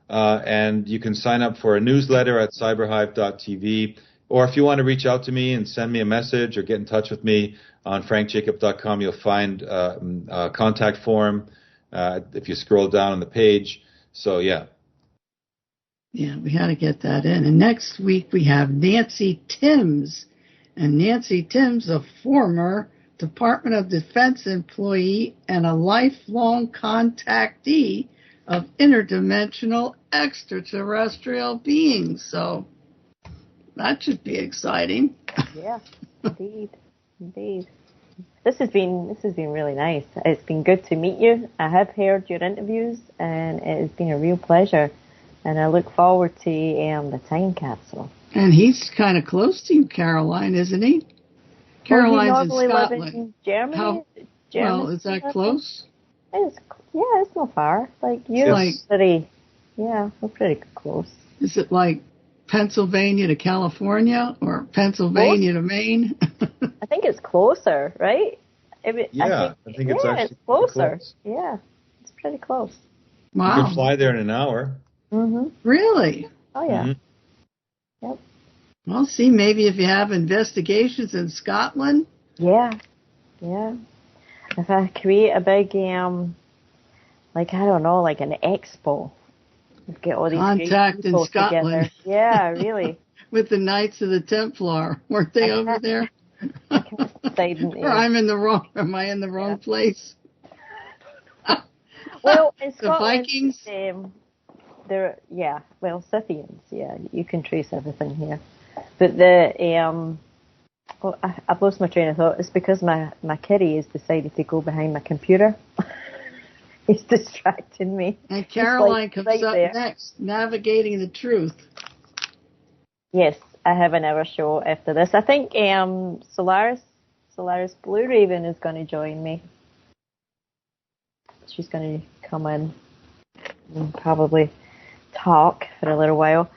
And you can sign up for a newsletter at cyberhive.tv. Or if you want to reach out to me and send me a message or get in touch with me on frankjacob.com, you'll find a contact form if you scroll down on the page. So, yeah. Yeah, we had to get that in. And next week we have Nancy Timms. And Nancy Timms, a former Department of Defense employee and a lifelong contactee of interdimensional extraterrestrial beings. So that should be exciting. Yeah, indeed. This has been really nice. It's been good to meet you. I have heard your interviews, and it has been a real pleasure. And I look forward to the time capsule. And he's kind of close to you, Caroline, isn't he? Caroline's in Scotland. Live in Germany. Well, is that close? It's not far. We're pretty close. Is it like Pennsylvania to California or Pennsylvania to Maine? I think it's closer, right? I think it's actually it's closer. Close. Yeah, it's pretty close. Wow. You can fly there in an hour. Mm-hmm. Really? Oh, yeah. Mm-hmm. Yep. Well, see, maybe if you have investigations in Scotland. Yeah. If I create a big, an expo. Get all these Contact in Scotland. Together. Yeah, really. With the Knights of the Templar. Weren't they over there? Or am I in the wrong place? Well, in Scotland, the Vikings? Scythians, you can trace everything here. But I've lost my train of thought. It's because my kitty has decided to go behind my computer. He's distracting me. And Caroline comes up next, Navigating the Truth. Yes, I have another show after this. I think Solaris Blue Raven is going to join me. She's going to come in and probably talk for a little while.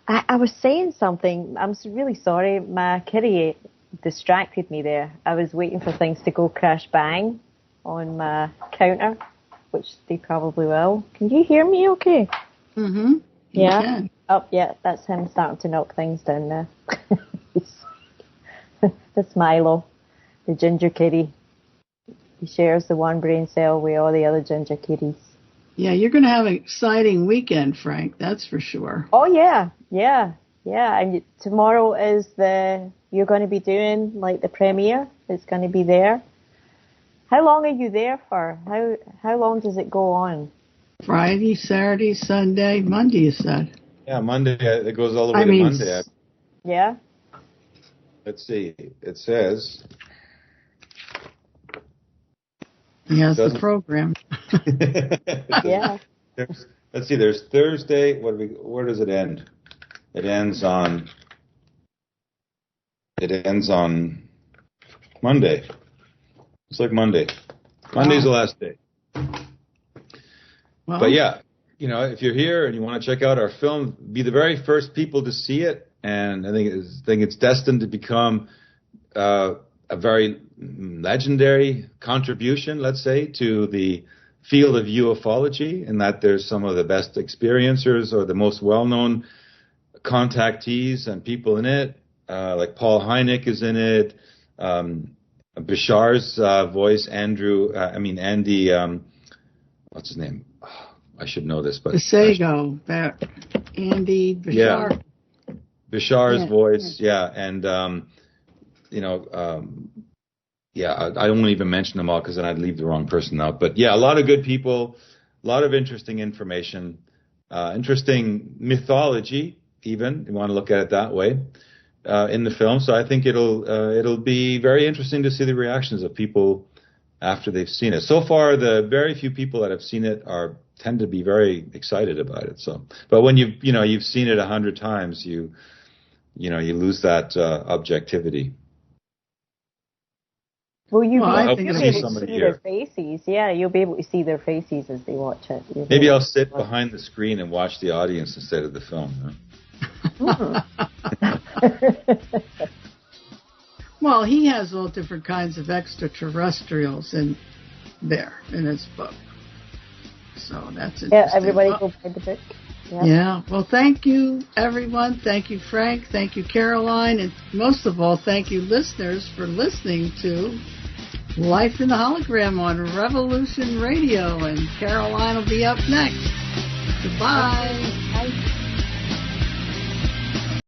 I was saying something. I'm really sorry. My kitty distracted me there. I was waiting for things to go crash bang on my counter, which they probably will. Can you hear me okay? Mm-hmm. Yeah. Oh, yeah, that's him starting to knock things down there. That's Milo, the ginger kitty. He shares the one brain cell with all the other ginger kitties. Yeah, you're going to have an exciting weekend, Frank. That's for sure. Oh, yeah. And tomorrow is you're going to be doing the premiere. It's going to be there. How long are you there for? How long does it go on? Friday, Saturday, Sunday, Monday, you said. Yeah, Monday. It goes all the way to Monday. Yeah. Let's see. It says. He has the program. Yeah. Let's see. There's Thursday. Where does it end? It ends on Monday. It's like Monday. Monday's the last day. Well, but yeah, if you're here and you want to check out our film, be the very first people to see it. And I think it's destined to become a very legendary contribution, let's say, to the field of ufology, in that there's some of the best experiencers or the most well-known contactees and people in it. Like Paul Hynek is in it. Bashar's voice, Andy, what's his name? Oh, I should know this, but Andy Bashar. Yeah. Bashar's voice, and I won't even mention them all because then I'd leave the wrong person out. But yeah, a lot of good people, a lot of interesting information, interesting mythology, even you want to look at it that way, in the film. So I think it'll be very interesting to see the reactions of people after they've seen it. So far, the very few people that have seen it tend to be very excited about it. So, but when you've seen it 100 times, you lose that objectivity. Well, I think you'll be able to see their faces. Yeah, you'll be able to see their faces as they watch it. Maybe I'll sit behind the screen and watch the audience instead of the film. Huh? Well, he has all different kinds of extraterrestrials in his book. So that's interesting. Yeah, everybody go buy the book. Yep. Yeah. Well, thank you, everyone. Thank you, Frank. Thank you, Caroline. And most of all, thank you, listeners, for listening to Life in the Hologram on Revolution Radio. And Caroline will be up next. Goodbye.